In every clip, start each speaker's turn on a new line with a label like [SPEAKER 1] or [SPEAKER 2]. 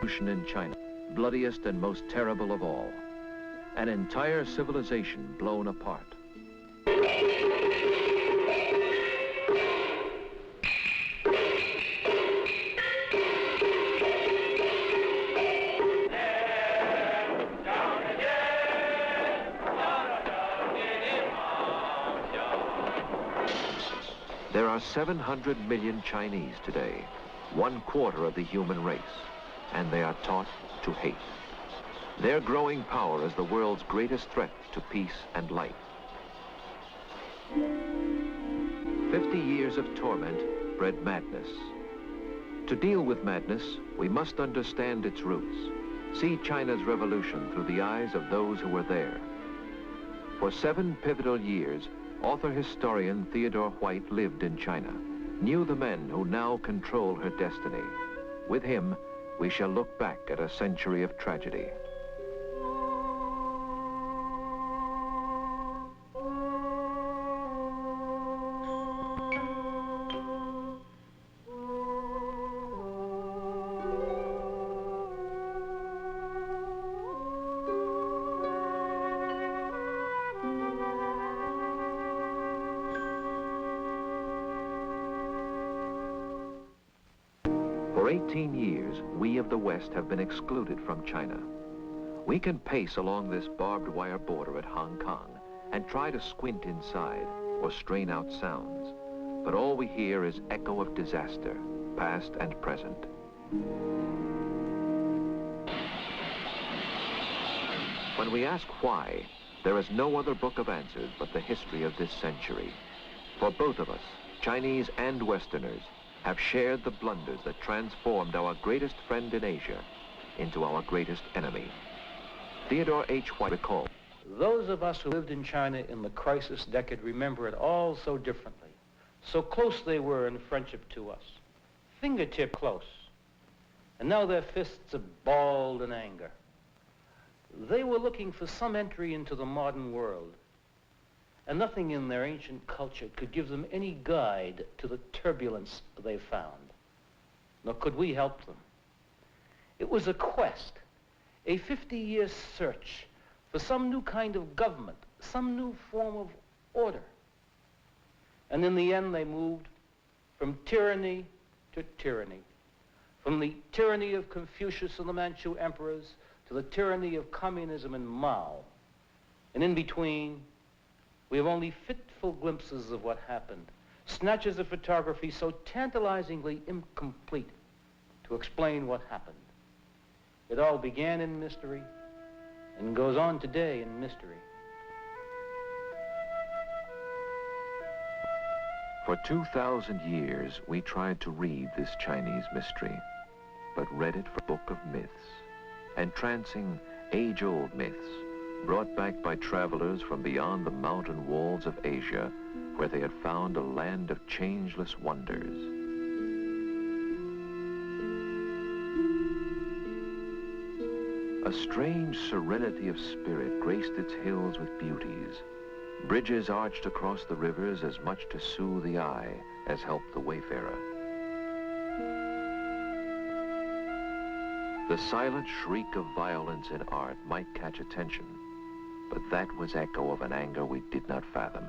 [SPEAKER 1] Revolution in China, bloodiest and most terrible of all. An entire civilization blown apart. There are 700 million Chinese today, 1/4 of the human race, and they are taught to hate. Their growing power is the world's greatest threat to peace and life. 50 years of torment bred madness. To deal with madness, we must understand its roots, see China's revolution through the eyes of those who were there. For 7 pivotal years, author-historian Theodore White lived in China, knew the men who now control her destiny. With him, we shall look back at a century of tragedy. For 18 years, we of the West have been excluded from China. We can pace along this barbed wire border at Hong Kong and try to squint inside or strain out sounds, but all we hear is echo of disaster, past and present. When we ask why, there is no other book of answers but the history of this century. For both of us, Chinese and Westerners, have shared the blunders that transformed our greatest friend in Asia into our greatest enemy. Theodore H. White recalled.
[SPEAKER 2] Those of us who lived in China in the crisis decade remember it all so differently. So close they were in friendship to us, fingertip close. And now their fists are balled in anger. They were looking for some entry into the modern world, and nothing in their ancient culture could give them any guide to the turbulence they found, nor could we help them. It was a quest, a 50-year search for some new kind of government, some new form of order. And in the end, they moved from tyranny to tyranny, from the tyranny of Confucius and the Manchu emperors to the tyranny of communism and Mao. And in between, we have only fitful glimpses of what happened, snatches of photography so tantalizingly incomplete to explain what happened. It all began in mystery and goes on today in mystery.
[SPEAKER 1] For 2,000 years, we tried to read this Chinese mystery, but read it for a book of myths, entrancing age-old myths, brought back by travelers from beyond the mountain walls of Asia, where they had found a land of changeless wonders. A strange serenity of spirit graced its hills with beauties. Bridges arched across the rivers as much to soothe the eye as help the wayfarer. The silent shriek of violence in art might catch attention, but that was echo of an anger we did not fathom.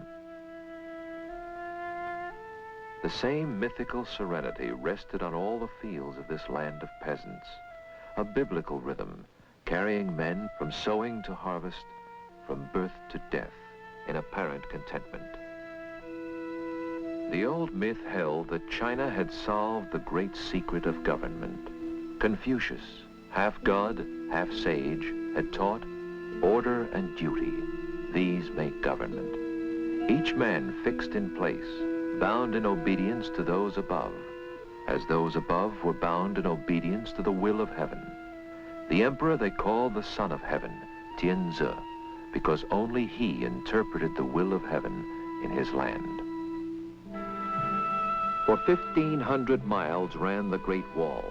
[SPEAKER 1] The same mythical serenity rested on all the fields of this land of peasants, a biblical rhythm carrying men from sowing to harvest, from birth to death, in apparent contentment. The old myth held that China had solved the great secret of government. Confucius, half god, half sage, had taught order and duty. These make government. Each man fixed in place, bound in obedience to those above, as those above were bound in obedience to the will of heaven. The emperor they called the son of heaven, Tianzi, because only he interpreted the will of heaven in his land. For 1,500 miles ran the Great Wall,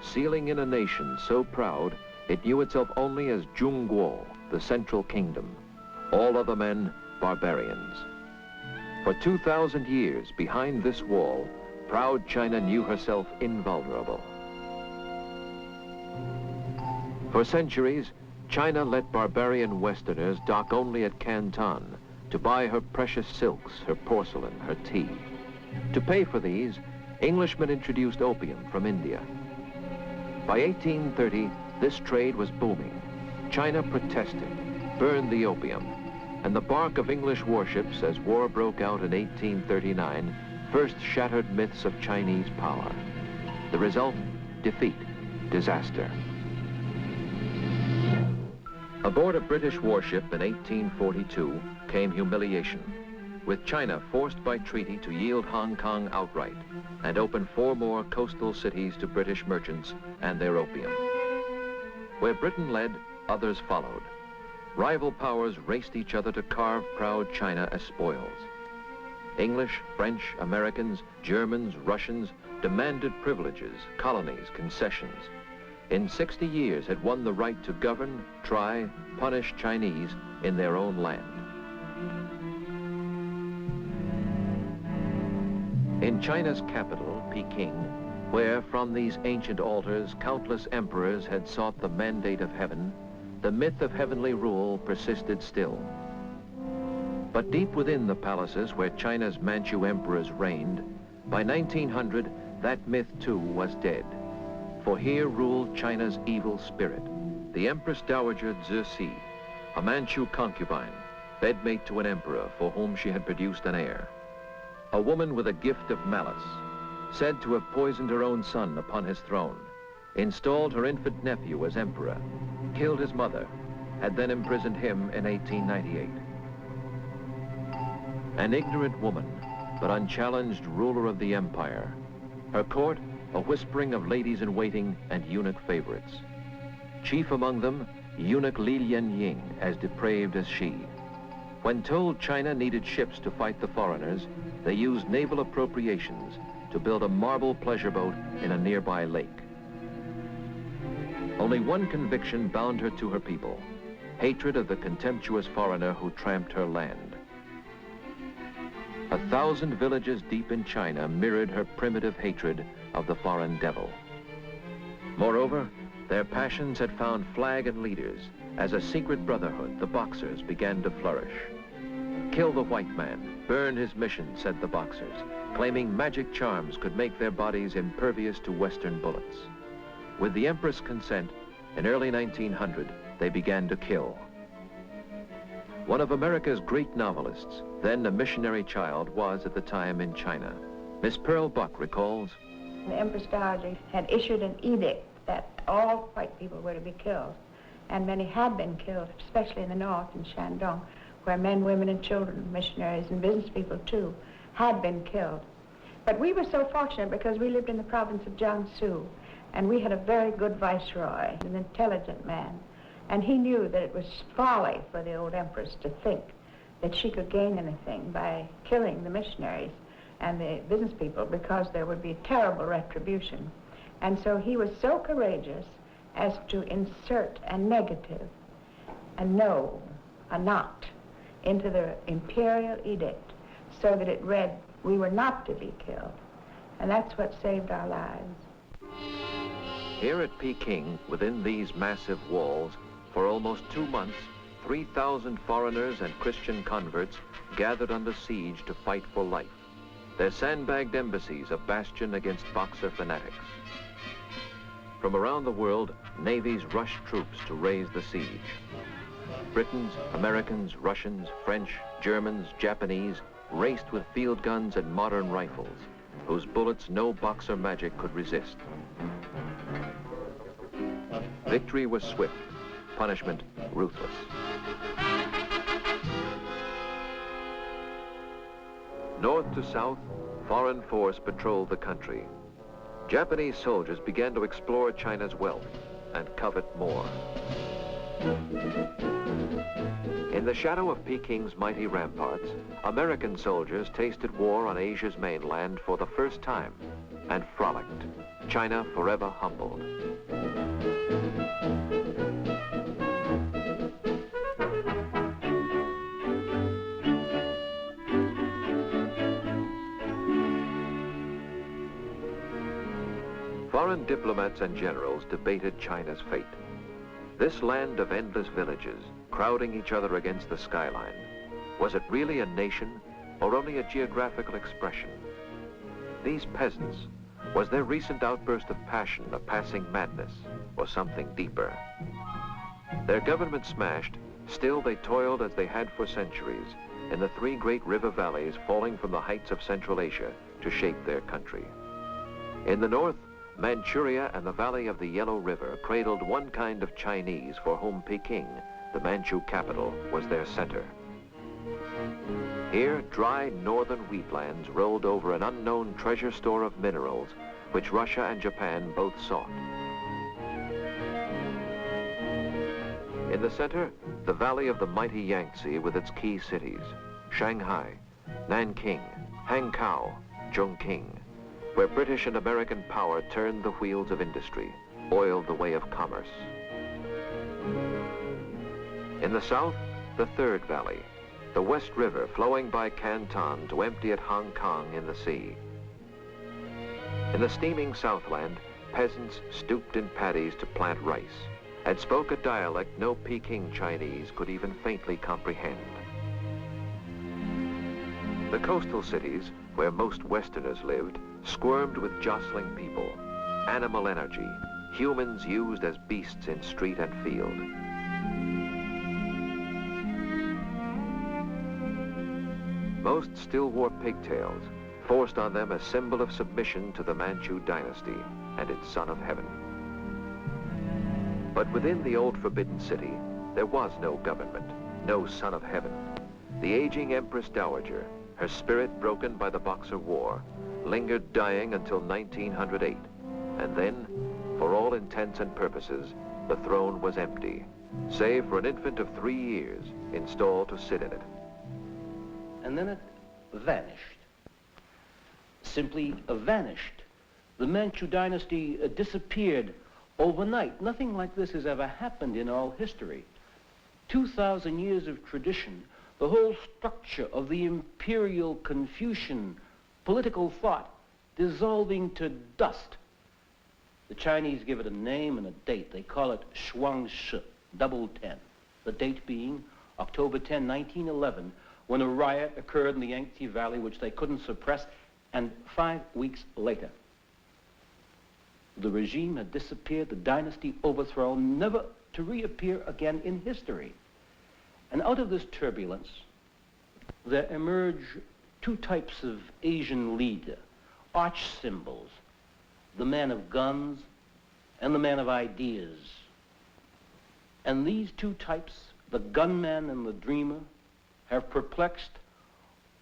[SPEAKER 1] sealing in a nation so proud it knew itself only as Zhongguo, the central kingdom. All other men, barbarians. For 2,000 years, behind this wall, proud China knew herself invulnerable. For centuries, China let barbarian Westerners dock only at Canton to buy her precious silks, her porcelain, her tea. To pay for these, Englishmen introduced opium from India. By 1830, this trade was booming. China protested, burned the opium, and the bark of English warships as war broke out in 1839 first shattered myths of Chinese power. The result, defeat, disaster. Aboard a British warship in 1842 came humiliation, with China forced by treaty to yield Hong Kong outright and open 4 more coastal cities to British merchants and their opium. Where Britain led, others followed. Rival powers raced each other to carve proud China as spoils. English, French, Americans, Germans, Russians demanded privileges, colonies, concessions. In 60 years had won the right to govern, try, punish Chinese in their own land. In China's capital, Peking, where from these ancient altars countless emperors had sought the mandate of heaven, the myth of heavenly rule persisted still. But deep within the palaces where China's Manchu emperors reigned, by 1900, that myth too was dead. For here ruled China's evil spirit, the Empress Dowager Cixi, a Manchu concubine, bedmate to an emperor for whom she had produced an heir. A woman with a gift of malice, said to have poisoned her own son upon his throne, installed her infant nephew as emperor, killed his mother, had then imprisoned him in 1898. An ignorant woman, but unchallenged ruler of the empire. Her court, a whispering of ladies-in-waiting and eunuch favorites. Chief among them, eunuch Li Lianying, as depraved as she. When told China needed ships to fight the foreigners, they used naval appropriations to build a marble pleasure boat in a nearby lake. Only one conviction bound her to her people, hatred of the contemptuous foreigner who tramped her land. 1,000 villages deep in China mirrored her primitive hatred of the foreign devil. Moreover, their passions had found flag and leaders as a secret brotherhood, the Boxers, began to flourish. Kill the white man, burn his mission, said the Boxers, claiming magic charms could make their bodies impervious to Western bullets. With the Empress' consent, in early 1900, they began to kill. One of America's great novelists, then a missionary child, was at the time in China. Miss Pearl Buck recalls,
[SPEAKER 3] the Empress Dowager had issued an edict that all white people were to be killed, and many had been killed, especially in the north, in Shandong, where men, women, and children, missionaries and business people too, had been killed. But we were so fortunate because we lived in the province of Jiangsu, and we had a very good viceroy, an intelligent man, and he knew that it was folly for the old empress to think that she could gain anything by killing the missionaries and the business people, because there would be terrible retribution. And so he was so courageous as to insert a negative, a no, a not, into the imperial edict, so that it read, we were not to be killed. And that's what saved our lives.
[SPEAKER 1] Here at Peking, within these massive walls, for almost 2 months, 3,000 foreigners and Christian converts gathered under siege to fight for life. Their sandbagged embassies a bastion against Boxer fanatics. From around the world, navies rushed troops to raise the siege. Britons, Americans, Russians, French, Germans, Japanese raced with field guns and modern rifles, whose bullets no Boxer magic could resist. Victory was swift, punishment ruthless. North to south, foreign force patrolled the country. Japanese soldiers began to explore China's wealth and covet more. In the shadow of Peking's mighty ramparts, American soldiers tasted war on Asia's mainland for the first time and frolicked, China forever humbled. Foreign diplomats and generals debated China's fate. This land of endless villages, crowding each other against the skyline, was it really a nation or only a geographical expression? These peasants, was their recent outburst of passion a passing madness or something deeper? Their government smashed, still they toiled as they had for centuries in the three great river valleys falling from the heights of Central Asia to shape their country. In the north, Manchuria and the valley of the Yellow River cradled one kind of Chinese for whom Peking, the Manchu capital, was their center. Here, dry northern wheatlands rolled over an unknown treasure store of minerals which Russia and Japan both sought. In the center, the valley of the mighty Yangtze with its key cities, Shanghai, Nanking, Hankow, Chongqing, where British and American power turned the wheels of industry, oiled the way of commerce. In the south, the third valley, the West River flowing by Canton to empty at Hong Kong in the sea. In the steaming Southland, peasants stooped in paddies to plant rice and spoke a dialect no Peking Chinese could even faintly comprehend. The coastal cities, where most Westerners lived, squirmed with jostling people, animal energy, humans used as beasts in street and field. Most still wore pigtails, forced on them a symbol of submission to the Manchu dynasty and its son of heaven. But within the old forbidden city, there was no government, no son of heaven. The aging Empress Dowager, her spirit broken by the Boxer War, lingered dying until 1908, and then, for all intents and purposes, the throne was empty, save for an infant of 3 years installed to sit in it.
[SPEAKER 2] And then it vanished. Simply vanished. The Manchu dynasty disappeared overnight. Nothing like this has ever happened in all history. 2,000 years of tradition, the whole structure of the imperial Confucian political thought dissolving to dust. The Chinese give it a name and a date. They call it Shuangshi, double 10. The date being October 10, 1911, when a riot occurred in the Yangtze Valley which they couldn't suppress, and 5 weeks later, the regime had disappeared, the dynasty overthrown, never to reappear again in history. And out of this turbulence, there emerge two types of Asian leader, arch symbols, the man of guns and the man of ideas. And these two types, the gunman and the dreamer, have perplexed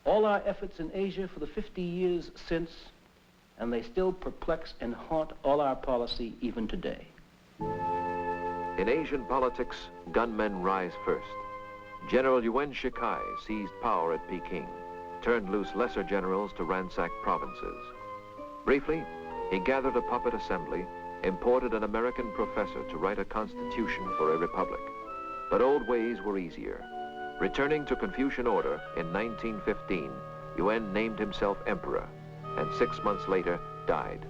[SPEAKER 2] all our efforts in Asia for the 50 years since, and they still perplex and haunt all our policy even today.
[SPEAKER 1] In Asian politics, gunmen rise first. General Yuan Shikai seized power at Peking, turned loose lesser generals to ransack provinces. Briefly, he gathered a puppet assembly, imported an American professor to write a constitution for a republic. But old ways were easier. Returning to Confucian order in 1915, Yuan named himself emperor, and 6 months later died.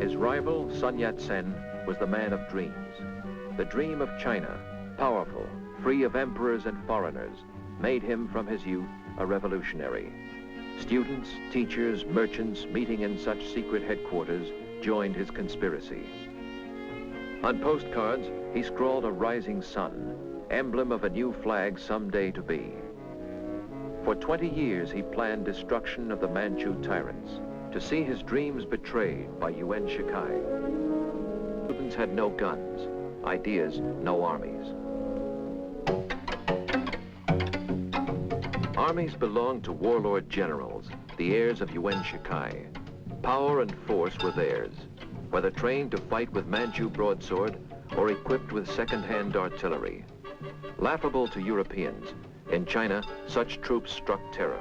[SPEAKER 1] His rival, Sun Yat-sen, was the man of dreams. The dream of China, powerful, free of emperors and foreigners, made him from his youth a revolutionary. Students, teachers, merchants meeting in such secret headquarters joined his conspiracy. On postcards, he scrawled a rising sun, emblem of a new flag someday to be. For 20 years, he planned destruction of the Manchu tyrants, to see his dreams betrayed by Yuan Shikai. Students had no guns, ideas, no armies. Armies belonged to warlord generals, the heirs of Yuan Shikai. Power and force were theirs, whether trained to fight with Manchu broadsword or equipped with second-hand artillery. Laughable to Europeans, in China, such troops struck terror.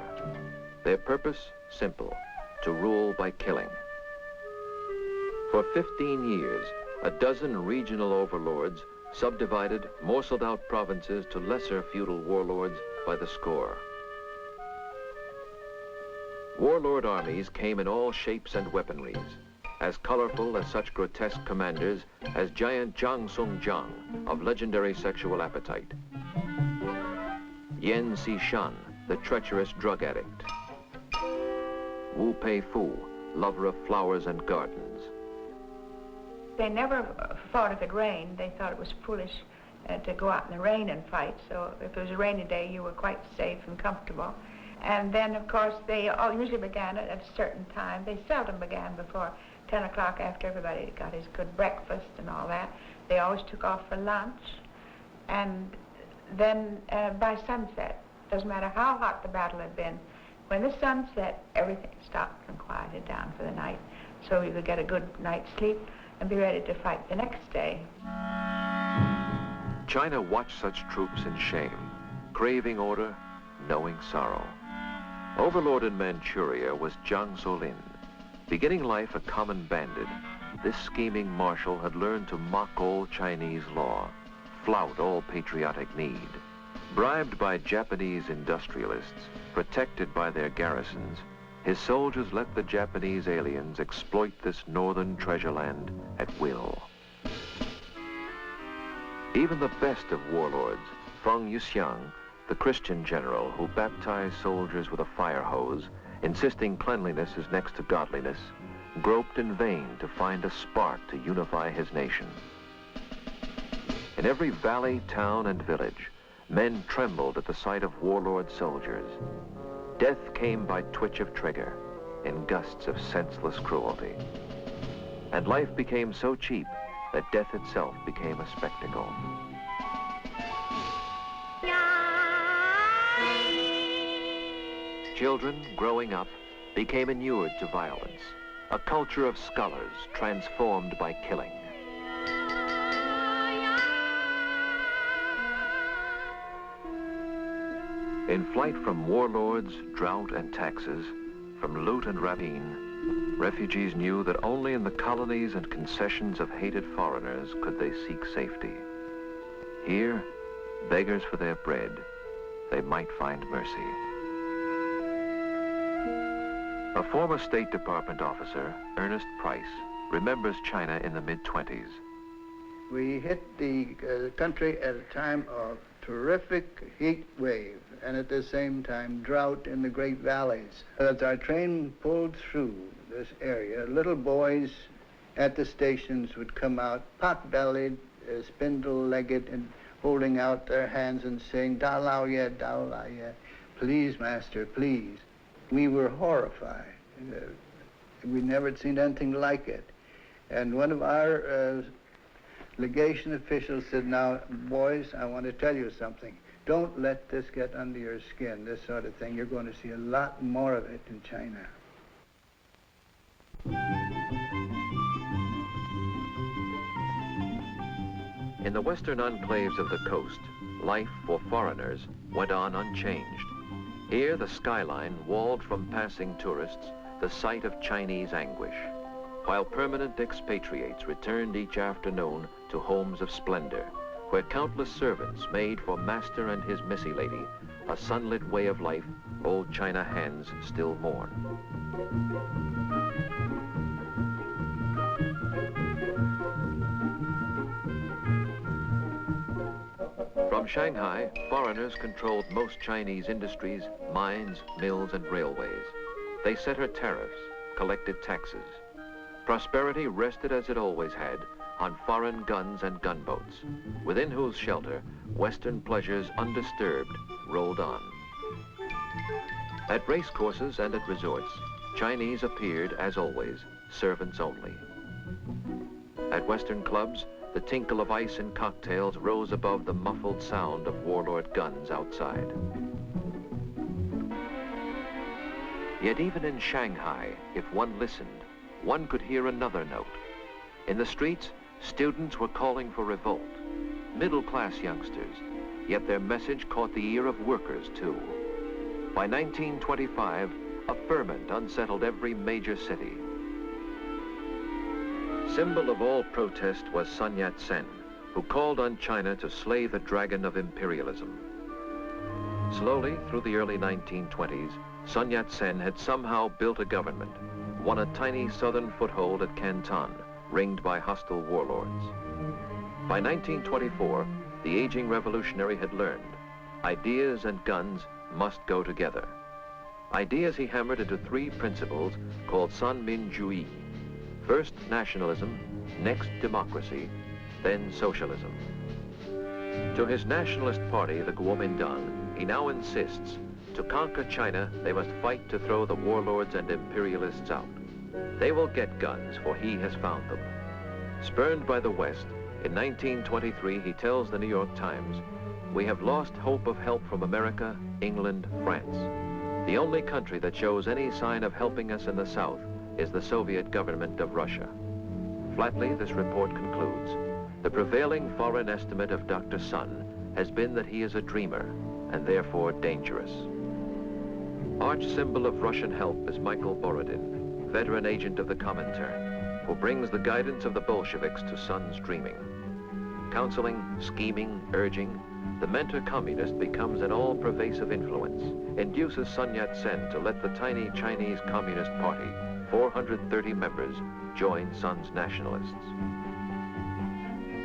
[SPEAKER 1] Their purpose, simple, to rule by killing. For 15 years, a dozen regional overlords subdivided, morceled out provinces to lesser feudal warlords by the score. Warlord armies came in all shapes and weaponries, as colorful as such grotesque commanders as giant Jiang Sung Jiang of legendary sexual appetite, Yan Xishan, the treacherous drug addict, Wu Pei Fu, lover of flowers and gardens.
[SPEAKER 3] They never fought if it rained. They thought it was foolish to go out in the rain and fight. So if it was a rainy day, you were quite safe and comfortable. And then, of course, they all usually began at a certain time. They seldom began before 10 o'clock after everybody got his good breakfast and all that. They always took off for lunch. And then by sunset, doesn't matter how hot the battle had been, when the sun set, everything stopped and quieted down for the night, so you could get a good night's sleep and be ready to fight the next day.
[SPEAKER 1] China watched such troops in shame, craving order, knowing sorrow. Overlord in Manchuria was Jiang Zuolin. Beginning life a common bandit, this scheming marshal had learned to mock all Chinese law, flout all patriotic need. Bribed by Japanese industrialists, protected by their garrisons, his soldiers let the Japanese aliens exploit this northern treasure land at will. Even the best of warlords, Feng Yuxiang, the Christian general who baptized soldiers with a fire hose, insisting cleanliness is next to godliness, groped in vain to find a spark to unify his nation. In every valley, town, and village, men trembled at the sight of warlord soldiers. Death came by twitch of trigger, in gusts of senseless cruelty. And life became so cheap that death itself became a spectacle. Children, growing up, became inured to violence, a culture of scholars transformed by killing. In flight from warlords, drought, and taxes, from loot and rapine, refugees knew that only in the colonies and concessions of hated foreigners could they seek safety. Here, beggars for their bread, they might find mercy. A former State Department officer, Ernest Price, remembers China in the mid-20s.
[SPEAKER 4] We hit the country at a time of terrific heat wave, and at the same time drought in the great valleys. As our train pulled through this area, little boys at the stations would come out pot-bellied, spindle-legged, and holding out their hands and saying, "Da lao ye, da lao ye, please, master, please." We were horrified. We never had seen anything like it. And one of our legation officials said, "Now, boys, I want to tell you something. Don't let this get under your skin, this sort of thing. You're going to see a lot more of it in China."
[SPEAKER 1] In the western enclaves of the coast, life for foreigners went on unchanged. Here, the skyline walled from passing tourists the site of Chinese anguish, while permanent expatriates returned each afternoon to homes of splendor, where countless servants made for master and his missy lady a sunlit way of life old China hands still mourn. From Shanghai, foreigners controlled most Chinese industries, mines, mills, and railways. They set her tariffs, collected taxes. Prosperity rested as it always had on foreign guns and gunboats, within whose shelter Western pleasures undisturbed rolled on. At racecourses and at resorts, Chinese appeared, as always, servants only. At Western clubs, the tinkle of ice and cocktails rose above the muffled sound of warlord guns outside. Yet even in Shanghai, if one listened, one could hear another note. In the streets, students were calling for revolt, middle-class youngsters, yet their message caught the ear of workers too. By 1925, a ferment unsettled every major city. Symbol of all protest was Sun Yat-sen, who called on China to slay the dragon of imperialism. Slowly, through the early 1920s, Sun Yat-sen had somehow built a government, won a tiny southern foothold at Canton, ringed by hostile warlords. By 1924, the aging revolutionary had learned ideas and guns must go together. Ideas he hammered into three principles called Sanminjuyi. First nationalism, next democracy, then socialism. To his nationalist party, the Kuomintang, he now insists to conquer China, they must fight to throw the warlords and imperialists out. They will get guns, for he has found them. Spurned by the West, in 1923, he tells the New York Times, "We have lost hope of help from America, England, France. The only country that shows any sign of helping us in the South is the Soviet government of Russia." Flatly, this report concludes, the prevailing foreign estimate of Dr. Sun has been that he is a dreamer and therefore dangerous. Arch symbol of Russian help is Michael Borodin, veteran agent of the Comintern, who brings the guidance of the Bolsheviks to Sun's dreaming. Counseling, scheming, urging, the mentor communist becomes an all-pervasive influence, induces Sun Yat-sen to let the tiny Chinese Communist Party, 430 members, join Sun's nationalists.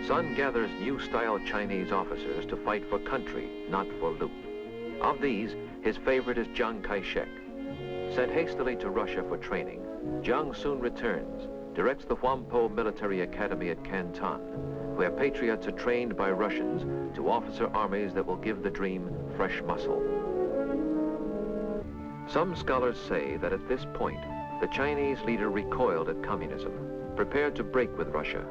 [SPEAKER 1] Sun gathers new-style Chinese officers to fight for country, not for loot. Of these, his favorite is Chiang Kai-shek. Sent hastily to Russia for training, Chiang soon returns, directs the Whampoa Military Academy at Canton, where patriots are trained by Russians to officer armies that will give the dream fresh muscle. Some scholars say that at this point, the Chinese leader recoiled at communism, prepared to break with Russia.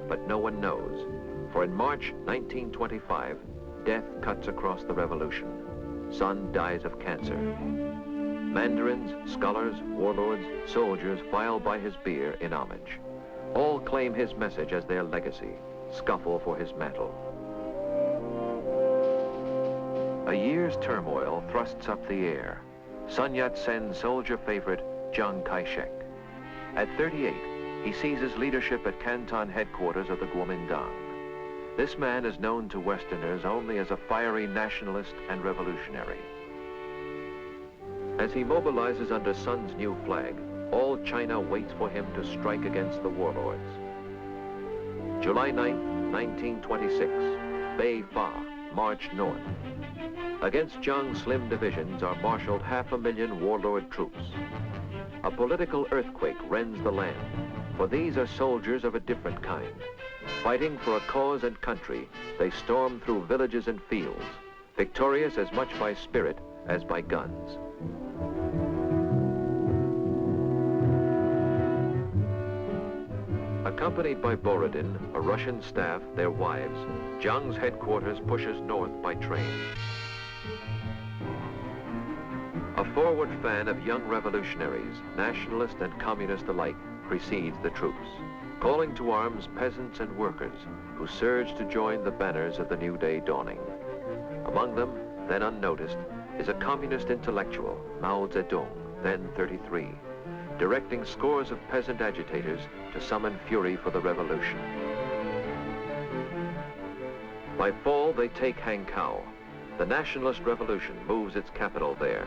[SPEAKER 1] But no one knows, for in March 1925, death cuts across the revolution. Sun dies of cancer. Mandarins, scholars, warlords, soldiers file by his bier in homage. All claim his message as their legacy, scuffle for his mantle. A year's turmoil thrusts up the air. Sun Yat-sen's soldier favorite, Chiang Kai-shek. At 38, he seizes leadership at Canton headquarters of the Kuomintang. This man is known to Westerners only as a fiery nationalist and revolutionary. As he mobilizes under Sun's new flag, all China waits for him to strike against the warlords. July 9, 1926, Bei Fa, march north. Against Chiang's slim divisions are marshaled 500,000 warlord troops. A political earthquake rends the land, for these are soldiers of a different kind. Fighting for a cause and country, they storm through villages and fields, victorious as much by spirit as by guns. Accompanied by Borodin, a Russian staff, their wives, Chiang's headquarters pushes north by train. A forward fan of young revolutionaries, nationalist and communist alike, precedes the troops, calling to arms peasants and workers who surge to join the banners of the new day dawning. Among them, then unnoticed, is a communist intellectual, Mao Zedong, then 33, directing scores of peasant agitators to summon fury for the revolution. By fall, they take Hankow. The nationalist revolution moves its capital there,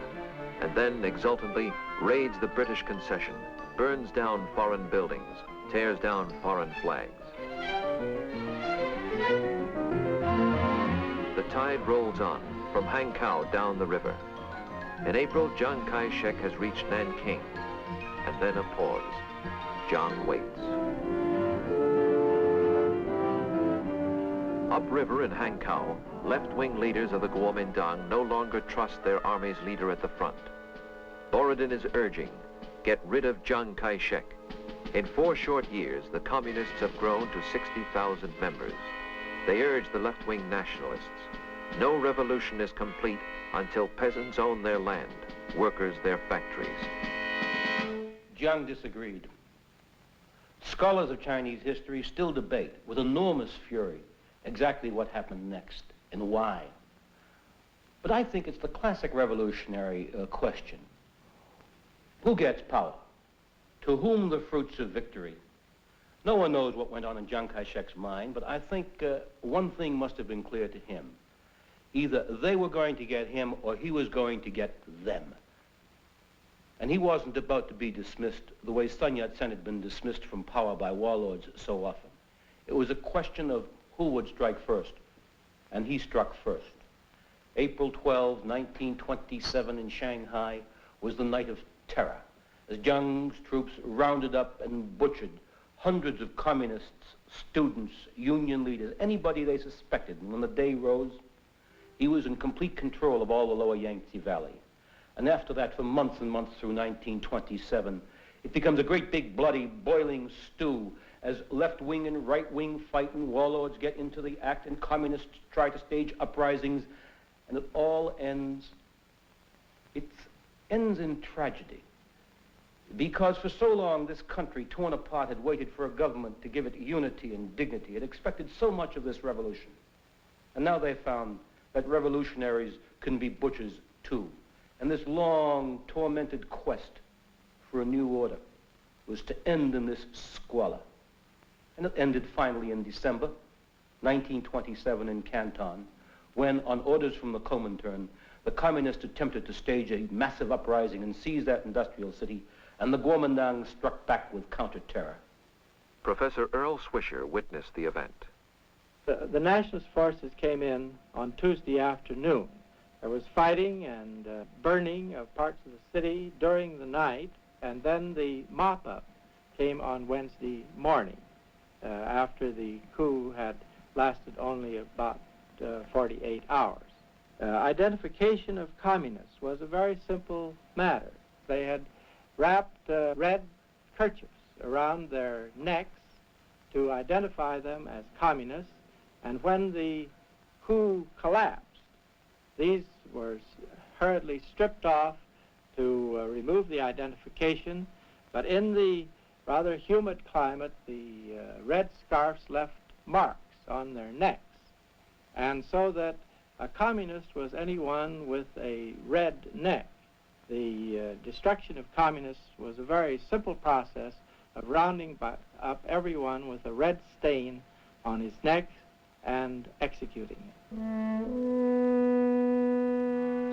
[SPEAKER 1] and then exultantly raids the British concession, burns down foreign buildings, tears down foreign flags. The tide rolls on, from Hankow down the river. In April, Chiang Kai-shek has reached Nanking, and then a pause. Chiang waits. Upriver in Hankow, left-wing leaders of the Kuomintang no longer trust their army's leader at the front. Borodin is urging, get rid of Chiang Kai-shek. In 4 short years, the communists have grown to 60,000 members. They urge the left-wing nationalists. No revolution is complete until peasants own their land, workers their factories.
[SPEAKER 2] Chiang disagreed. Scholars of Chinese history still debate with enormous fury exactly what happened next and why. But I think it's the classic revolutionary question. Who gets power? To whom the fruits of victory? No one knows what went on in Chiang Kai-shek's mind, but I think one thing must have been clear to him. Either they were going to get him or he was going to get them. And he wasn't about to be dismissed the way Sun Yat-sen had been dismissed from power by warlords so often. It was a question of who would strike first, and he struck first. April 12, 1927 in Shanghai was the night of terror, as Jiang's troops rounded up and butchered hundreds of communists, students, union leaders, anybody they suspected. And when the day rose, he was in complete control of all the lower Yangtze Valley. And after that, for months and months through 1927, it becomes a great big bloody boiling stew as left-wing and right-wing fight and warlords get into the act and communists try to stage uprisings, and it all ends, it ends in tragedy. Because for so long, this country, torn apart, had waited for a government to give it unity and dignity. It expected so much of this revolution. And now they found that revolutionaries can be butchers too. And this long, tormented quest for a new order was to end in this squalor. And it ended finally in December 1927 in Canton, when, on orders from the Comintern, the communists attempted to stage a massive uprising and seize that industrial city, and the Kuomintang struck back with counter-terror.
[SPEAKER 1] Professor Earl Swisher witnessed the event.
[SPEAKER 5] The nationalist forces came in on Tuesday afternoon. There was fighting and burning of parts of the city during the night, and then the mop-up came on Wednesday morning, after the coup had lasted only about 48 hours. Identification of communists was a very simple matter. They had wrapped red kerchiefs around their necks to identify them as communists, and when the coup collapsed, these were hurriedly stripped off to remove the identification, but in the rather humid climate, the red scarves left marks on their necks, and so that a communist was anyone with a red neck. The destruction of communists was a very simple process of rounding up everyone with a red stain on his neck and executing it.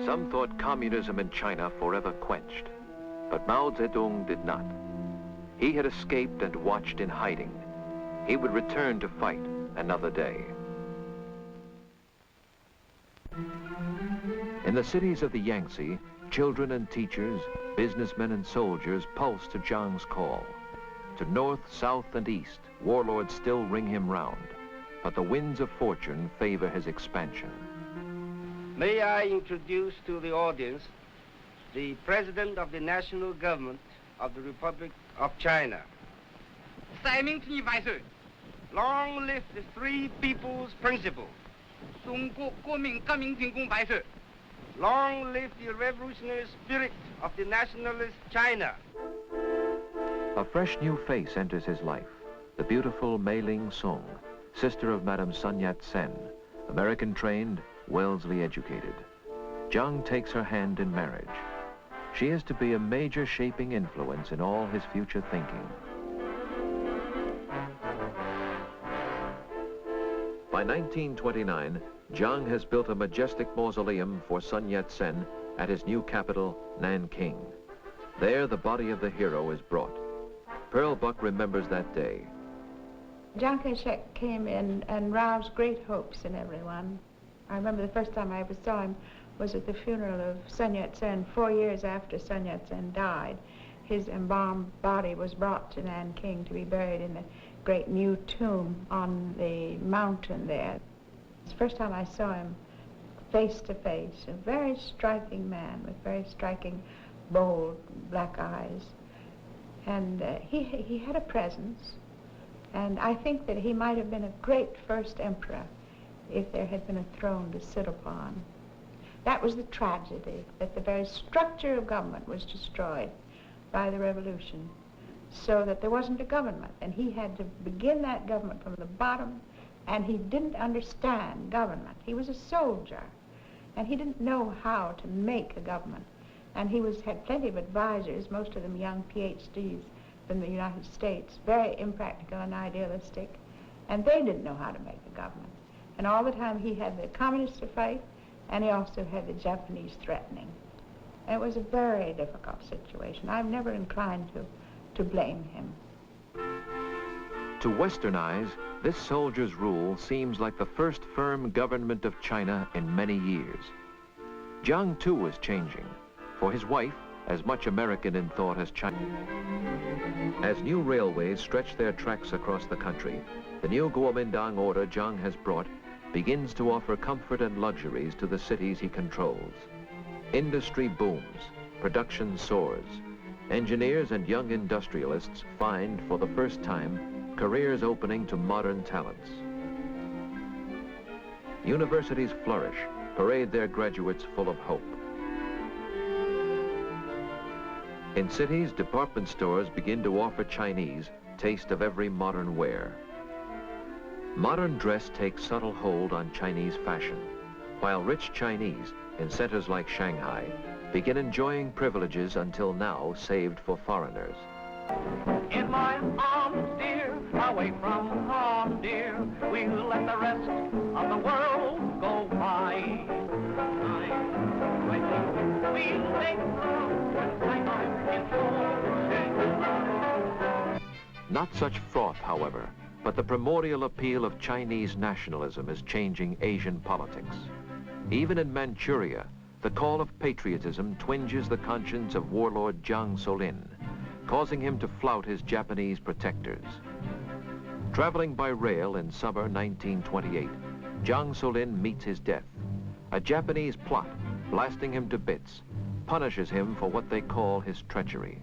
[SPEAKER 1] Some thought communism in China forever quenched, but Mao Zedong did not. He had escaped and watched in hiding. He would return to fight another day. In the cities of the Yangtze, children and teachers, businessmen and soldiers pulse to Jiang's call. To north, south, and east, warlords still ring him round, but the winds of fortune favor his expansion.
[SPEAKER 6] May I introduce to the audience the President of the National Government of the Republic of China. Long live the Three People's Principle. Long live the revolutionary spirit of the nationalist China.
[SPEAKER 1] A fresh new face enters his life, the beautiful Mei Ling Sung, sister of Madame Sun Yat-sen, American-trained, Wellesley educated. Jiang takes her hand in marriage. She is to be a major shaping influence in all his future thinking. By 1929, Jiang has built a majestic mausoleum for Sun Yat-sen at his new capital, Nanking. There, the body of the hero is brought. Pearl Buck remembers that day.
[SPEAKER 3] Chiang Kai-shek came in and roused great hopes in everyone. I remember the first time I ever saw him was at the funeral of Sun Yat-sen 4 years after Sun Yat-sen died. His embalmed body was brought to Nanking to be buried in the great new tomb on the mountain there. It's the first time I saw him face to face, a very striking man with very striking, bold black eyes. And he had a presence, and I think that he might have been a great first emperor if there had been a throne to sit upon. That was the tragedy, that the very structure of government was destroyed by the revolution, so that there wasn't a government, and he had to begin that government from the bottom, and he didn't understand government. He was a soldier, and he didn't know how to make a government. And he had plenty of advisors, most of them young PhDs from the United States, very impractical and idealistic, and they didn't know how to make a government. And all the time he had the communists to fight, and he also had the Japanese threatening. It was a very difficult situation. I'm never inclined to blame him.
[SPEAKER 1] To Western eyes, this soldier's rule seems like the first firm government of China in many years. Jiang too was changing. For his wife, as much American in thought as Chinese. As new railways stretch their tracks across the country, the new Kuomintang order Jiang has brought begins to offer comfort and luxuries to the cities he controls. Industry booms, production soars. Engineers and young industrialists find, for the first time, careers opening to modern talents. Universities flourish, parade their graduates full of hope. In cities, department stores begin to offer Chinese taste of every modern wear. Modern dress takes subtle hold on Chinese fashion, while rich Chinese, in centers like Shanghai, begin enjoying privileges until now saved for foreigners.
[SPEAKER 7] In my arms, dear, away from home, dear, we'll let the rest of the world go by. We'll make
[SPEAKER 1] Not such froth, however, but the primordial appeal of Chinese nationalism is changing Asian politics. Even in Manchuria, the call of patriotism twinges the conscience of warlord Jiang Solin, causing him to flout his Japanese protectors. Traveling by rail in summer 1928, Jiang Solin meets his death. A Japanese plot, blasting him to bits, punishes him for what they call his treachery.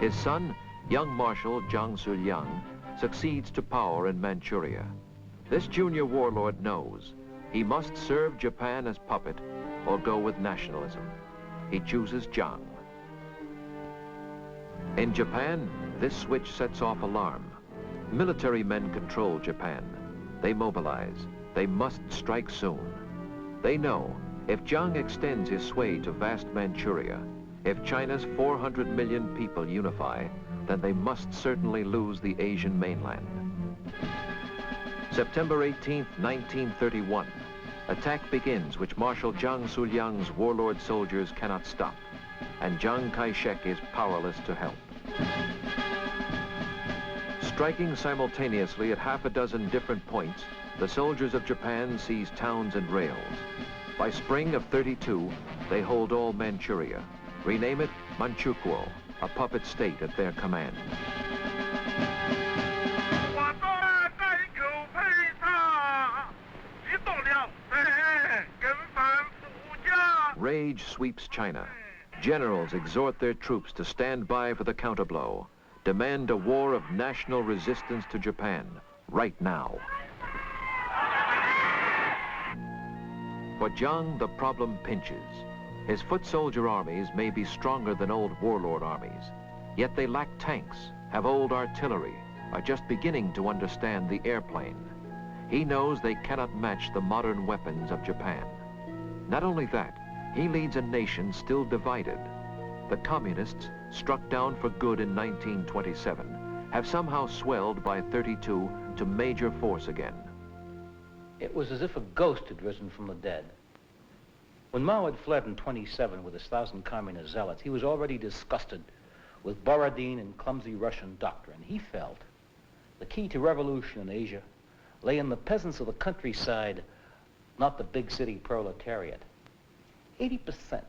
[SPEAKER 1] His son, young Marshal Jiang Suliang, succeeds to power in Manchuria. This junior warlord knows he must serve Japan as puppet or go with nationalism. He chooses Jiang. In Japan, this switch sets off alarm. Military men control Japan. They mobilize. They must strike soon. They know if Jiang extends his sway to vast Manchuria, if China's 400 million people unify, then they must certainly lose the Asian mainland. September 18th, 1931. Attack begins which Marshal Jiang Suliang's warlord soldiers cannot stop, and Chiang Kai-shek is powerless to help. Striking simultaneously at half a dozen different points, the soldiers of Japan seize towns and rails. By spring of 32, they hold all Manchuria, rename it Manchukuo, a puppet state at their command. Rage sweeps China. Generals exhort their troops to stand by for the counterblow, demand a war of national resistance to Japan, right now. For Jiang, the problem pinches. His foot soldier armies may be stronger than old warlord armies, yet they lack tanks, have old artillery, are just beginning to understand the airplane. He knows they cannot match the modern weapons of Japan. Not only that, he leads a nation still divided. The communists, struck down for good in 1927, have somehow swelled by 32 to major force again.
[SPEAKER 2] It was as if a ghost had risen from the dead. When Mao had fled in 27 with his 1,000 communist zealots, he was already disgusted with Borodin and clumsy Russian doctrine. He felt the key to revolution in Asia lay in the peasants of the countryside, not the big city proletariat. 80%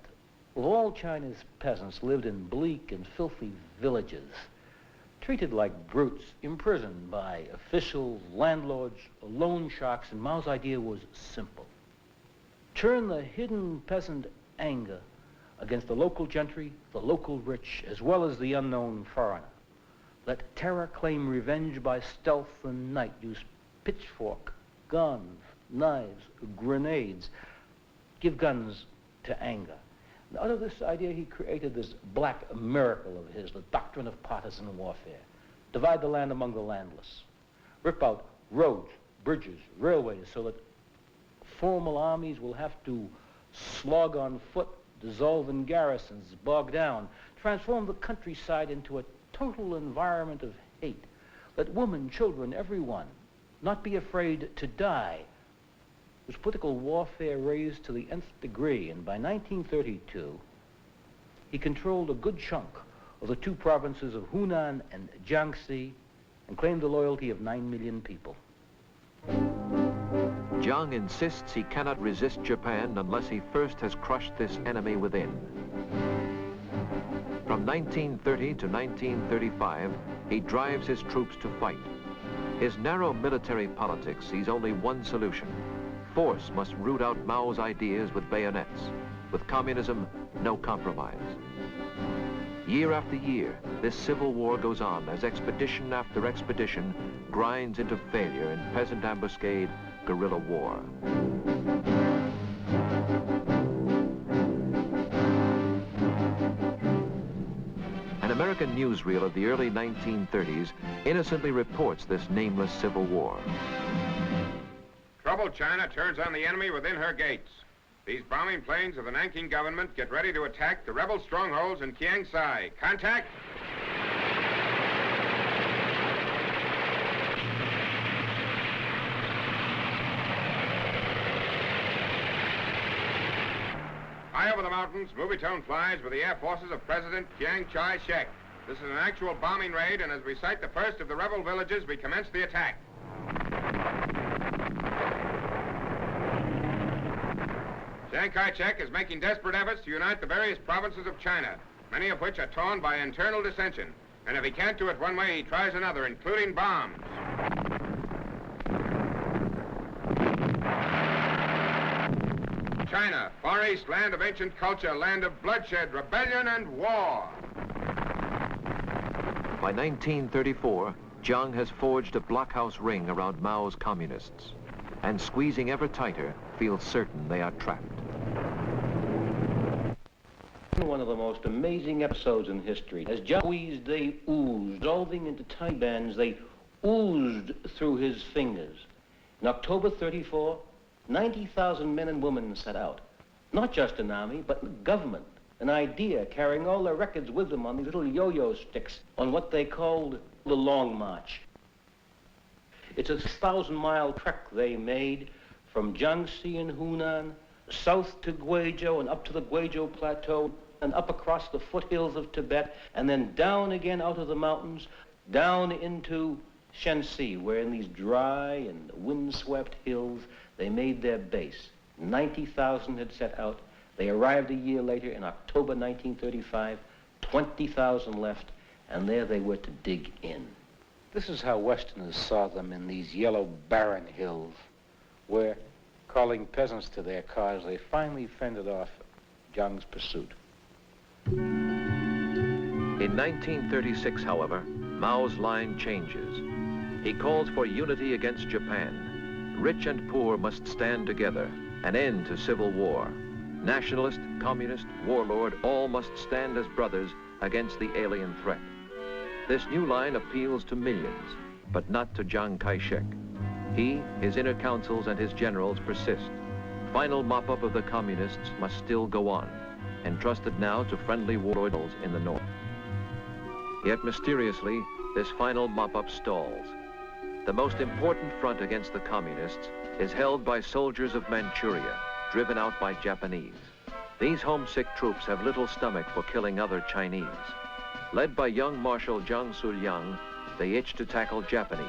[SPEAKER 2] of all China's peasants lived in bleak and filthy villages, treated like brutes, imprisoned by officials, landlords, loan sharks, and Mao's idea was simple. Turn the hidden peasant anger against the local gentry, the local rich, as well as the unknown foreigner. Let terror claim revenge by stealth and night. Use pitchfork, guns, knives, grenades. Give guns to anger. And out of this idea, he created this black miracle of his, the doctrine of partisan warfare. Divide the land among the landless. Rip out roads, bridges, railways, so that formal armies will have to slog on foot, dissolve in garrisons, bog down. Transform the countryside into a total environment of hate. Let women, children, everyone, not be afraid to die was political warfare raised to the nth degree, and by 1932, he controlled a good chunk of the two provinces of Hunan and Jiangxi and claimed the loyalty of 9 million people.
[SPEAKER 1] Jiang insists he cannot resist Japan unless he first has crushed this enemy within. From 1930 to 1935, he drives his troops to fight. His narrow military politics sees only one solution. Force must root out Mao's ideas with bayonets. With communism, no compromise. Year after year, this civil war goes on as expedition after expedition grinds into failure in peasant ambuscade, guerrilla war. An American newsreel of the early 1930s innocently reports this nameless civil war.
[SPEAKER 8] Troubled China turns on the enemy within her gates. These bombing planes of the Nanking government get ready to attack the rebel strongholds in Kiangsai. Contact! High over the mountains, movie tone flies with the air forces of President Chiang Kai-shek. This is an actual bombing raid, and as we sight the first of the rebel villages, we commence the attack. Chiang Kai-shek is making desperate efforts to unite the various provinces of China, many of which are torn by internal dissension. And if he can't do it one way, he tries another, including bombs. China, Far East, land of ancient culture, land of bloodshed, rebellion, and war.
[SPEAKER 1] By 1934, Jiang has forged a blockhouse ring around Mao's communists, and squeezing ever tighter, feels certain they are trapped.
[SPEAKER 2] One of the most amazing episodes in history. As Jiang squeezed, they oozed, dissolving into tiny bands, they oozed through his fingers. In October 34, 90,000 men and women set out. Not just an army, but a government, an idea, carrying all their records with them on these little yo-yo sticks on what they called the Long March. It's a 6,000-mile trek they made from Jiangxi and Hunan, south to Guizhou and up to the Guizhou Plateau, and up across the foothills of Tibet, and then down again out of the mountains, down into Shanxi, where in these dry and windswept hills, they made their base. 90,000 had set out. They arrived a year later in October 1935, 20,000 left, and there they were to dig in. This is how Westerners saw them in these yellow barren hills, where, calling peasants to their cars, they finally fended off Jiang's pursuit.
[SPEAKER 1] In 1936, however, Mao's line changes. He calls for unity against Japan. Rich and poor must stand together, an end to civil war. Nationalist, communist, warlord, all must stand as brothers against the alien threat. This new line appeals to millions, but not to Chiang Kai-shek. He, his inner councils, and his generals persist. Final mop-up of the communists must still go on, entrusted now to friendly warlords in the north. Yet mysteriously, this final mop-up stalls. The most important front against the communists is held by soldiers of Manchuria, driven out by Japanese. These homesick troops have little stomach for killing other Chinese. Led by young Marshal Zhang Suliang, they itch to tackle Japanese.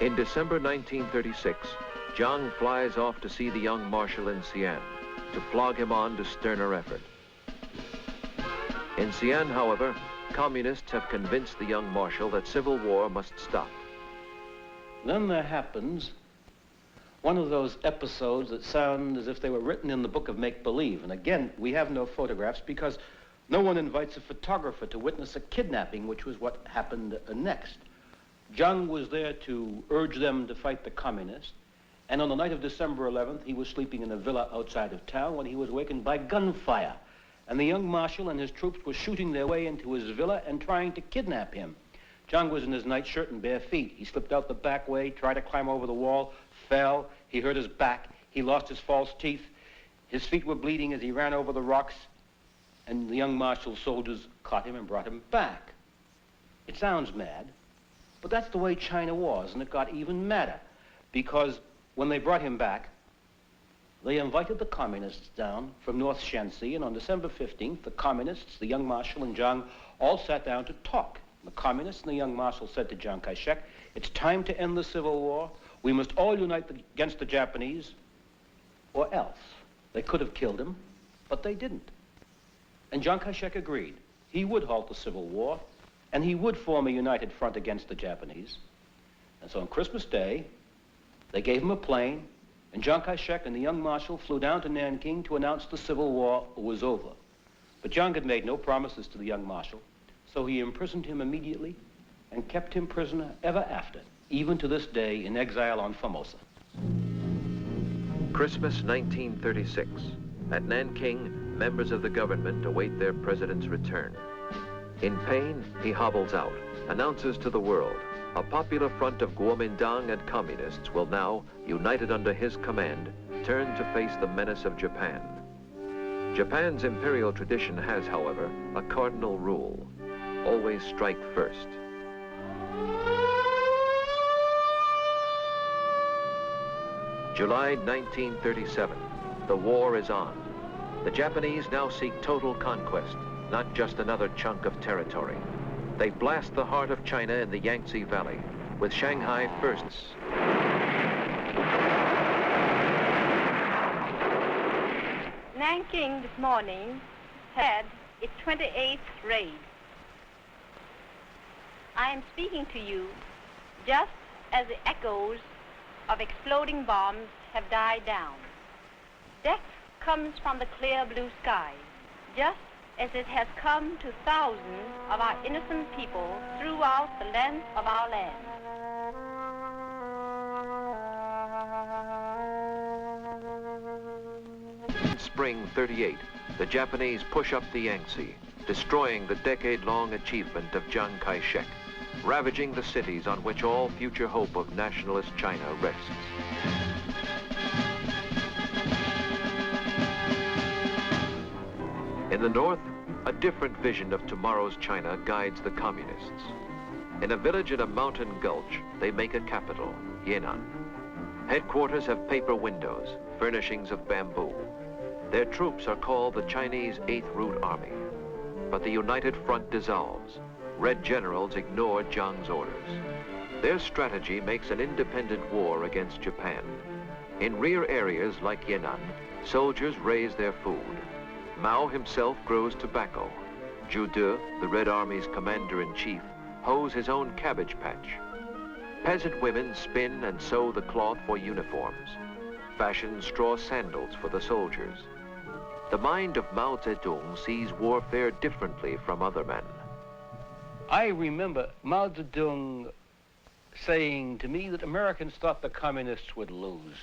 [SPEAKER 1] In December 1936, Jiang flies off to see the young Marshal in Xi'an, to flog him on to sterner effort. In Xi'an, however, communists have convinced the young Marshal that civil war must stop.
[SPEAKER 2] Then there happens one of those episodes that sound as if they were written in the book of make-believe. And again, we have no photographs because no one invites a photographer to witness a kidnapping, which was what happened next. Jiang was there to urge them to fight the communists. And on the night of December 11th, he was sleeping in a villa outside of town when he was awakened by gunfire. And the young marshal and his troops were shooting their way into his villa and trying to kidnap him. Jiang was in his nightshirt and bare feet. He slipped out the back way, tried to climb over the wall, fell. He hurt his back. He lost his false teeth. His feet were bleeding as he ran over the rocks. And the young marshal's soldiers caught him and brought him back. It sounds mad, but that's the way China was, and it got even madder. because when they brought him back, they invited the communists down from North Shanxi, and on December 15th, the communists, the young marshal, and Zhang all sat down to talk. The communists and the young marshal said to Chiang Kai-shek, "It's time to end the Civil War. We must all unite against the Japanese, or else." They could have killed him, but they didn't. And Chiang Kai-shek agreed. He would halt the Civil War, and he would form a united front against the Japanese. And so on Christmas Day, they gave him a plane, and Chiang Kai-shek and the young marshal flew down to Nanking to announce the Civil War was over. But Chiang had made no promises to the young marshal, so he imprisoned him immediately and kept him prisoner ever after, even to this day in exile on Formosa.
[SPEAKER 1] Christmas 1936. At Nanking, members of the government await their president's return. In pain, he hobbles out, announces to the world, a popular front of Kuomintang and communists will now, united under his command, turn to face the menace of Japan. Japan's imperial tradition has, however, a cardinal rule: always strike first. July 1937. The war is on. The Japanese now seek total conquest, not just another chunk of territory. They blast the heart of China in the Yangtze Valley, with Shanghai firsts.
[SPEAKER 9] Nanking this morning had its 28th raid. I am speaking to you just as the echoes of exploding bombs have died down. Death comes from the clear blue sky, just as it has come to thousands of our innocent people throughout the length of our land.
[SPEAKER 1] In spring '38, the Japanese push up the Yangtze, destroying the decade-long achievement of Chiang Kai-shek, ravaging the cities on which all future hope of nationalist China rests. In the north, a different vision of tomorrow's China guides the communists. In a village in a mountain gulch, they make a capital, Yan'an. Headquarters have paper windows, furnishings of bamboo. Their troops are called the Chinese 8th Route Army. But the United Front dissolves. Red generals ignore Zhang's orders. Their strategy makes an independent war against Japan. In rear areas like Yan'an, soldiers raise their food. Mao himself grows tobacco. Zhu De, the Red Army's commander-in-chief, hoes his own cabbage patch. Peasant women spin and sew the cloth for uniforms. Fashion straw sandals for the soldiers. The mind of Mao Zedong sees warfare differently from other men.
[SPEAKER 2] I remember Mao Zedong saying to me that Americans thought the communists would lose,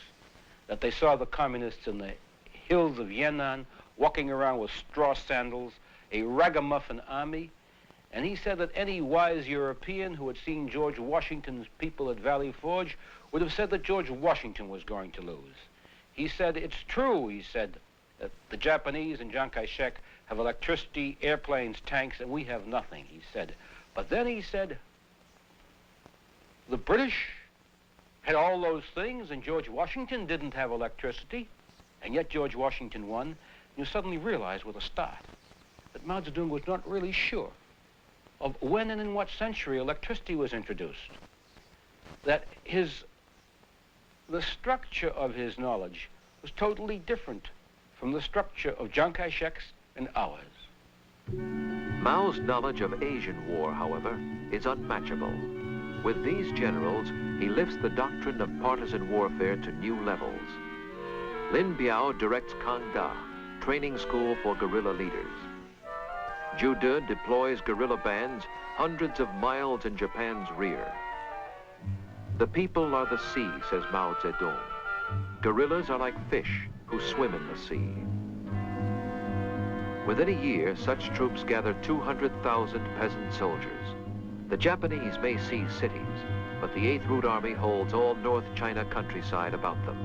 [SPEAKER 2] that they saw the communists in the hills of Yan'an walking around with straw sandals, a ragamuffin army, and he said that any wise European who had seen George Washington's people at Valley Forge would have said that George Washington was going to lose. He said, "It's true," he said, "that the Japanese and Chiang Kai-shek have electricity, airplanes, tanks, and we have nothing," he said. But then he said, the British had all those things and George Washington didn't have electricity, and yet George Washington won. You suddenly realize with a start that Mao Zedong was not really sure of when and in what century electricity was introduced. That the structure of his knowledge was totally different from the structure of Chiang Kai-shek's and ours.
[SPEAKER 1] Mao's knowledge of Asian war, however, is unmatchable. With these generals, he lifts the doctrine of partisan warfare to new levels. Lin Biao directs Kangda, training school for guerrilla leaders. Zhu De deploys guerrilla bands hundreds of miles in Japan's rear. The people are the sea, says Mao Zedong. Guerrillas are like fish who swim in the sea. Within a year, such troops gather 200,000 peasant soldiers. The Japanese may seize cities, but the 8th Route Army holds all North China countryside about them.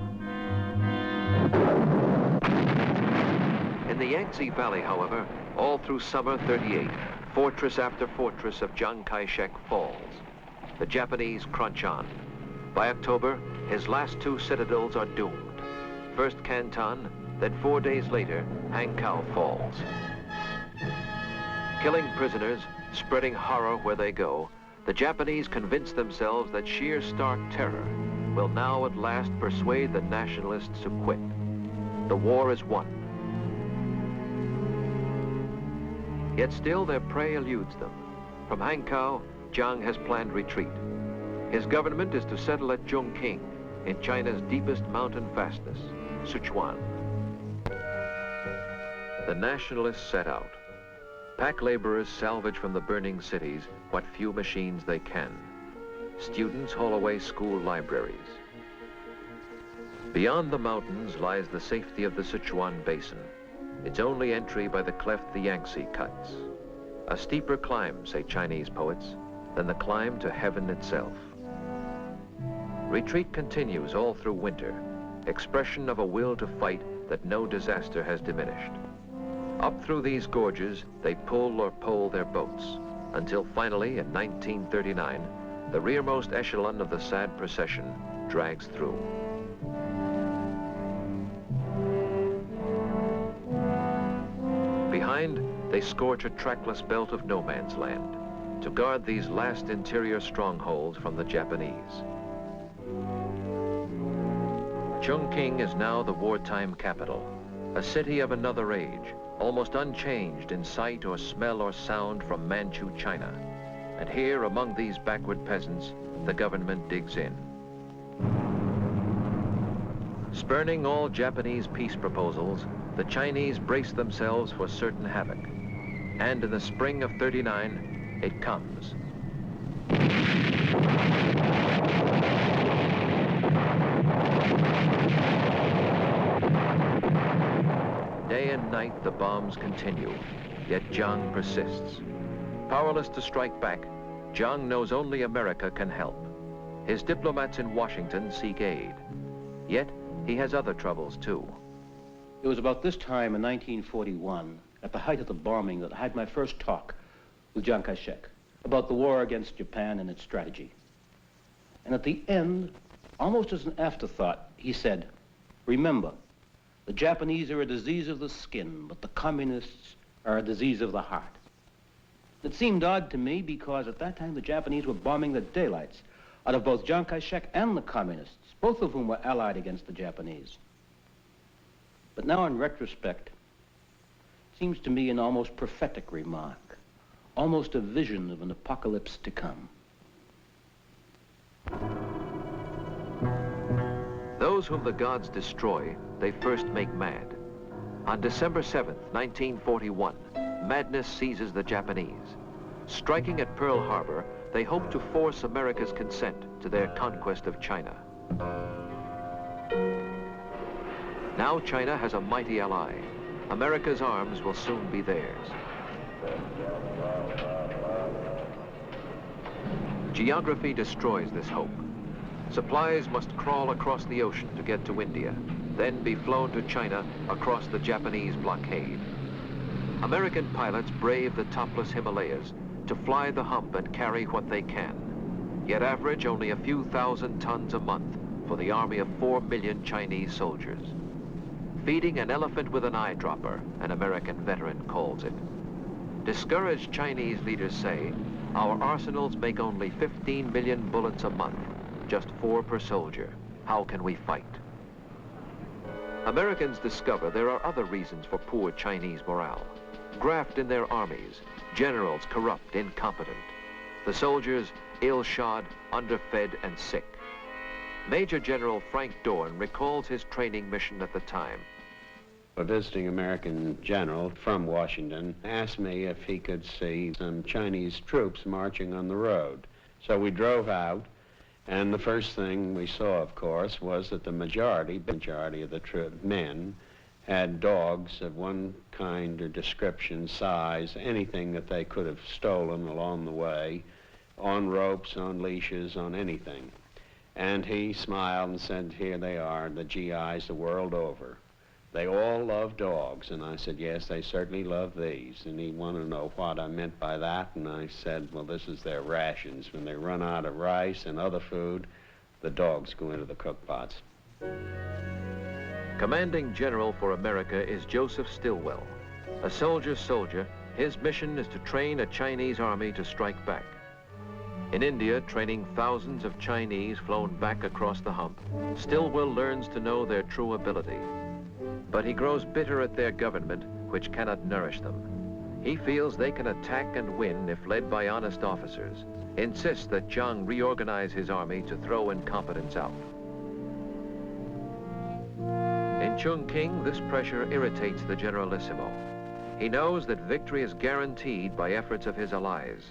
[SPEAKER 1] In the Yangtze Valley, however, all through summer '38, fortress after fortress of Chiang Kai-shek falls. The Japanese crunch on. By October, his last two citadels are doomed. First Canton, then 4 days later, Hankow falls. Killing prisoners, spreading horror where they go, the Japanese convince themselves that sheer stark terror will now at last persuade the nationalists to quit. The war is won. Yet still their prey eludes them. From Hankow, Jiang has planned retreat. His government is to settle at Chongqing, in China's deepest mountain fastness, Sichuan. The nationalists set out. Pack laborers salvage from the burning cities what few machines they can. Students haul away school libraries. Beyond the mountains lies the safety of the Sichuan Basin, its only entry by the cleft the Yangtze cuts. A steeper climb, say Chinese poets, than the climb to heaven itself. Retreat continues all through winter, expression of a will to fight that no disaster has diminished. Up through these gorges, they pull or pole their boats, until finally, in 1939, the rearmost echelon of the sad procession drags through. Behind, they scorch a trackless belt of no man's land to guard these last interior strongholds from the Japanese. Chongqing is now the wartime capital, a city of another age, almost unchanged in sight or smell or sound from Manchu China. And here, among these backward peasants, the government digs in. Spurning all Japanese peace proposals, the Chinese brace themselves for certain havoc. And in the spring of '39, it comes. Day and night, the bombs continue, yet Jiang persists. Powerless to strike back, Jiang knows only America can help. His diplomats in Washington seek aid. Yet, he has other troubles, too.
[SPEAKER 2] It was about this time in 1941, at the height of the bombing, that I had my first talk with Chiang Kai-shek about the war against Japan and its strategy. And at the end, almost as an afterthought, he said, "Remember, the Japanese are a disease of the skin, but the communists are a disease of the heart." It seemed odd to me because at that time the Japanese were bombing the daylights out of both Chiang Kai-shek and the communists, both of whom were allied against the Japanese. But now in retrospect, it seems to me an almost prophetic remark, almost a vision of an apocalypse to come.
[SPEAKER 1] Those whom the gods destroy, they first make mad. On December 7th, 1941, madness seizes the Japanese. Striking at Pearl Harbor, they hope to force America's consent to their conquest of China. Now China has a mighty ally. America's arms will soon be theirs. Geography destroys this hope. Supplies must crawl across the ocean to get to India, then be flown to China across the Japanese blockade. American pilots brave the topless Himalayas to fly the hump and carry what they can, yet average only a few thousand tons a month for the army of 4 million Chinese soldiers. Feeding an elephant with an eyedropper, an American veteran calls it. Discouraged Chinese leaders say, our arsenals make only 15 million bullets a month, just 4 per soldier. How can we fight? Americans discover there are other reasons for poor Chinese morale. Graft in their armies, generals corrupt, incompetent. The soldiers ill-shod, underfed, and sick. Major General Frank Dorn recalls his training mission at the time.
[SPEAKER 10] A visiting American general from Washington asked me if he could see some Chinese troops marching on the road. So we drove out, and the first thing we saw, of course, was that the majority of the men had dogs of one kind or description, size, anything that they could have stolen along the way, on ropes, on leashes, on anything. And he smiled and said, here they are, the GIs the world over. They all love dogs. And I said, yes, they certainly love these. And he wanted to know what I meant by that. And I said, well, this is their rations. When they run out of rice and other food, the dogs go into the cook pots.
[SPEAKER 1] Commanding General for America is Joseph Stilwell. A soldier's soldier, his mission is to train a Chinese army to strike back. In India, training thousands of Chinese flown back across the hump, Stilwell learns to know their true ability. But he grows bitter at their government, which cannot nourish them. He feels they can attack and win if led by honest officers, insists that Jiang reorganize his army to throw incompetence out. In Chongqing, this pressure irritates the Generalissimo. He knows that victory is guaranteed by efforts of his allies.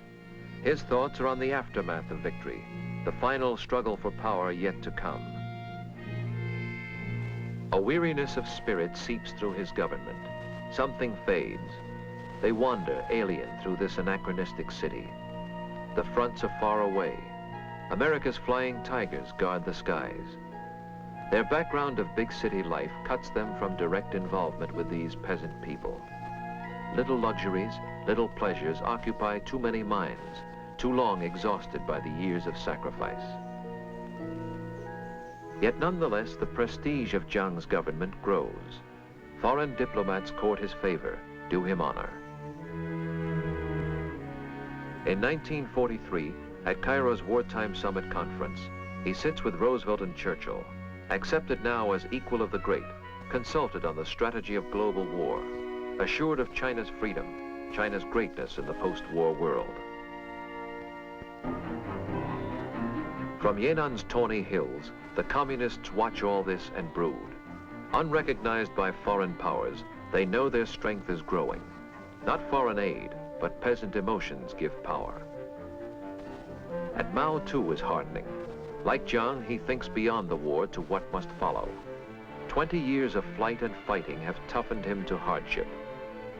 [SPEAKER 1] His thoughts are on the aftermath of victory, the final struggle for power yet to come. A weariness of spirit seeps through his government. Something fades. They wander alien through this anachronistic city. The fronts are far away. America's flying tigers guard the skies. Their background of big city life cuts them from direct involvement with these peasant people. Little luxuries, little pleasures occupy too many minds, too long exhausted by the years of sacrifice. Yet nonetheless, the prestige of Jiang's government grows. Foreign diplomats court his favor, do him honor. In 1943, at Cairo's Wartime Summit Conference, he sits with Roosevelt and Churchill, accepted now as equal of the great, consulted on the strategy of global war, assured of China's freedom, China's greatness in the post-war world. From Yennan's tawny hills, the communists watch all this and brood. Unrecognized by foreign powers, they know their strength is growing. Not foreign aid, but peasant emotions give power. And Mao too is hardening. Like Jiang, he thinks beyond the war to what must follow. 20 years of flight and fighting have toughened him to hardship.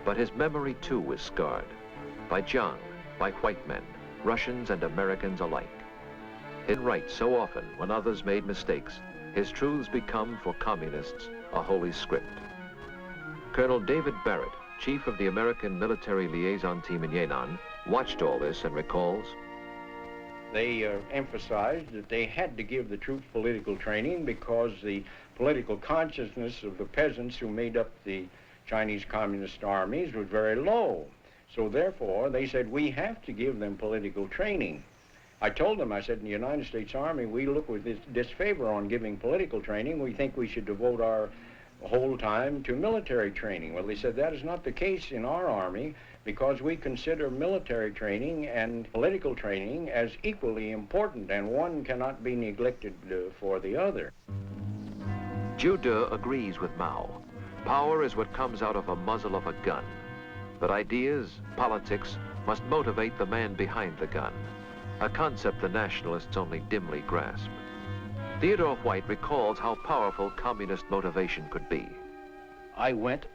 [SPEAKER 1] But his memory too is scarred. By Jiang, by white men, Russians and Americans alike. In right so often, when others made mistakes, his truths become, for communists, a holy script. Colonel David Barrett, chief of the American military liaison team in Yan'an, watched all this and recalls,
[SPEAKER 11] they emphasized that they had to give the troops political training because the political consciousness of the peasants who made up the Chinese Communist armies was very low. So therefore, they said, we have to give them political training. I told them, I said, in the United States Army, we look with disfavor on giving political training. We think we should devote our whole time to military training. Well, they said that is not the case in our Army because we consider military training and political training as equally important, and one cannot be neglected for the other.
[SPEAKER 1] Zhu De agrees with Mao. Power is what comes out of a muzzle of a gun. But ideas, politics, must motivate the man behind the gun, a concept the nationalists only dimly grasp. Theodore White recalls how powerful communist motivation could be.
[SPEAKER 2] I went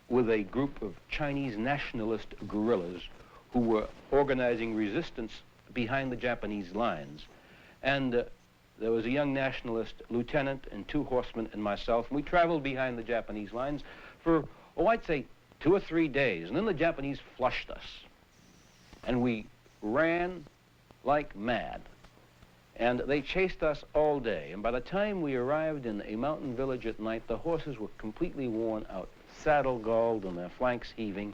[SPEAKER 2] with a group of Chinese nationalist guerrillas who were organizing resistance behind the Japanese lines. And there was a young nationalist lieutenant and 2 horsemen and myself, and we traveled behind the Japanese lines for, oh, I'd say 2 or 3 days. And then the Japanese flushed us. And we ran like mad. And they chased us all day. And by the time we arrived in a mountain village at night, the horses were completely worn out, saddle galled and their flanks heaving.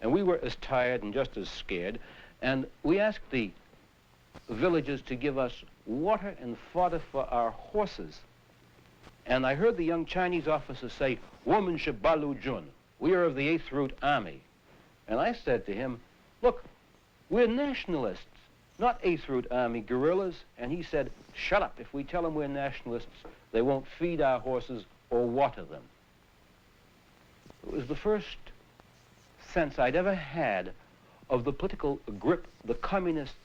[SPEAKER 2] And we were as tired and just as scared. And we asked the villagers to give us water and fodder for our horses. And I heard the young Chinese officer say, "Woman Shabalu Jun, we are of the 8th Route Army." And I said to him, "Look, we're nationalists, not 8th Route Army guerrillas." And he said, "Shut up. If we tell them we're nationalists, they won't feed our horses or water them." It was the first sense I'd ever had of the political grip the communists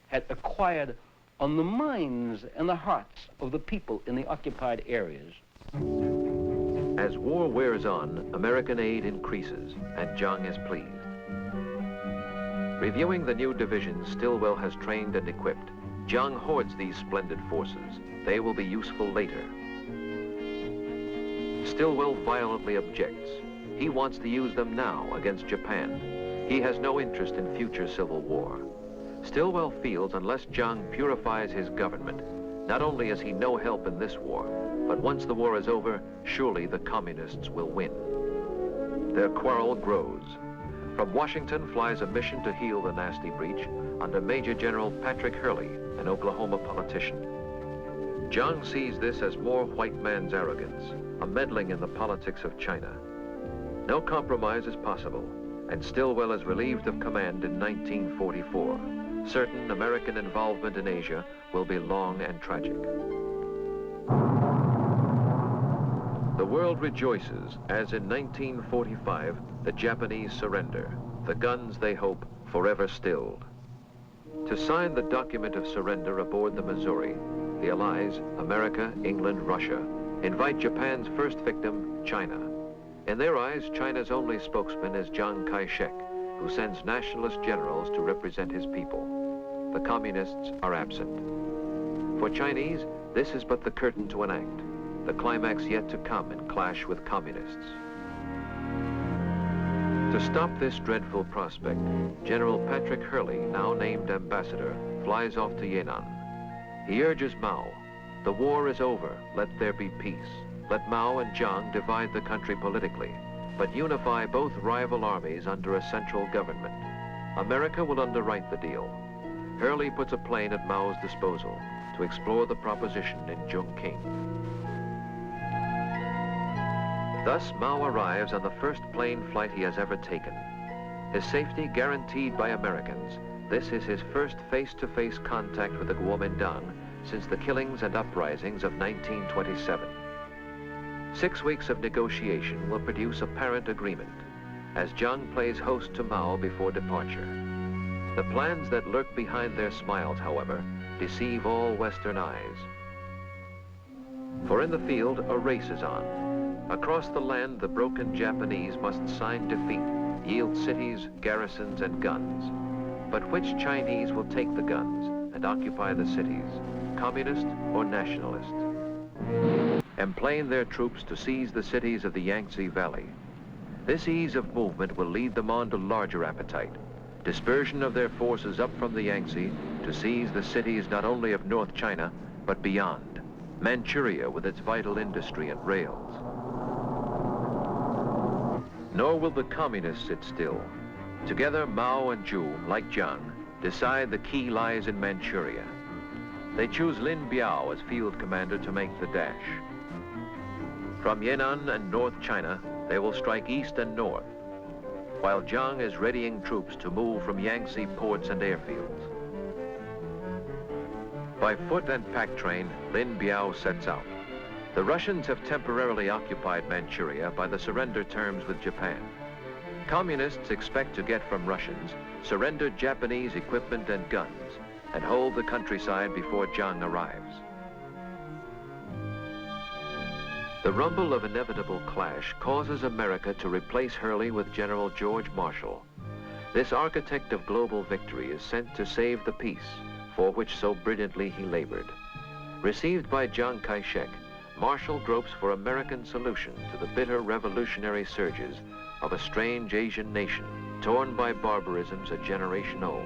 [SPEAKER 2] had acquired on the minds and the hearts of the people in the occupied areas.
[SPEAKER 1] As war wears on, American aid increases, and Jiang is pleased. Reviewing the new divisions Stilwell has trained and equipped, Jiang hoards these splendid forces. They will be useful later. Stilwell violently objects. He wants to use them now against Japan. He has no interest in future civil war. Stilwell feels unless Jiang purifies his government, Not only is he no help in this war, but once the war is over, surely the communists will win. Their quarrel grows. From Washington flies a mission to heal the nasty breach under Major General Patrick Hurley, an Oklahoma politician. John sees this as more white man's arrogance, a meddling in the politics of China. No compromise is possible, and Stilwell is relieved of command in 1944. Certain American involvement in Asia will be long and tragic. The world rejoices as in 1945 the Japanese surrender, the guns they hope forever stilled. To sign the document of surrender aboard the Missouri, the Allies, America, England, Russia, invite Japan's first victim, China. In their eyes, China's only spokesman is Chiang Kai-shek, who sends nationalist generals to represent his people. The communists are absent. For Chinese, this is but the curtain to an act, the climax yet to come in clash with communists. To stop this dreadful prospect, General Patrick Hurley, now named ambassador, flies off to Yan'an. He urges Mao, the war is over, let there be peace. Let Mao and Jiang divide the country politically, but unify both rival armies under a central government. America will underwrite the deal. Hurley puts a plane at Mao's disposal to explore the proposition in Chongqing. Thus, Mao arrives on the first plane flight he has ever taken. His safety guaranteed by Americans, this is his first face-to-face contact with the Kuomintang since the killings and uprisings of 1927. 6 weeks of negotiation will produce apparent agreement, as Jiang plays host to Mao before departure. The plans that lurk behind their smiles, however, deceive all Western eyes. For in the field, a race is on. Across the land, the broken Japanese must sign defeat, yield cities, garrisons, and guns. But which Chinese will take the guns and occupy the cities, communist or nationalist? Emplane their troops to seize the cities of the Yangtze Valley. This ease of movement will lead them on to larger appetite, dispersion of their forces up from the Yangtze to seize the cities not only of North China, but beyond, Manchuria with its vital industry and rails. Nor will the communists sit still. Together, Mao and Zhu, like Jiang, decide the key lies in Manchuria. They choose Lin Biao as field commander to make the dash. From Yan'an and North China, they will strike east and north, while Jiang is readying troops to move from Yangtze ports and airfields. By foot and pack train, Lin Biao sets out. The Russians have temporarily occupied Manchuria by the surrender terms with Japan. Communists expect to get from Russians surrendered Japanese equipment and guns and hold the countryside before Jiang arrives. The rumble of inevitable clash causes America to replace Hurley with General George Marshall. This architect of global victory is sent to save the peace, for which so brilliantly he labored. Received by Chiang Kai-shek, Marshall gropes for American solution to the bitter revolutionary surges of a strange Asian nation, torn by barbarisms a generation old.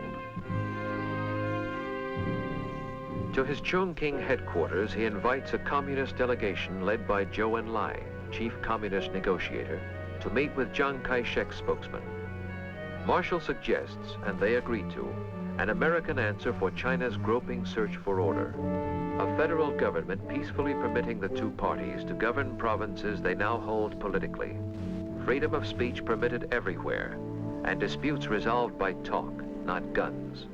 [SPEAKER 1] To his Chongqing headquarters, he invites a communist delegation led by Zhou Enlai, chief communist negotiator, to meet with Chiang Kai-shek's spokesman. Marshall suggests, and they agree to, an American answer for China's groping search for order. A federal government peacefully permitting the two parties to govern provinces they now hold politically. Freedom of speech permitted everywhere, and disputes resolved by talk, not guns.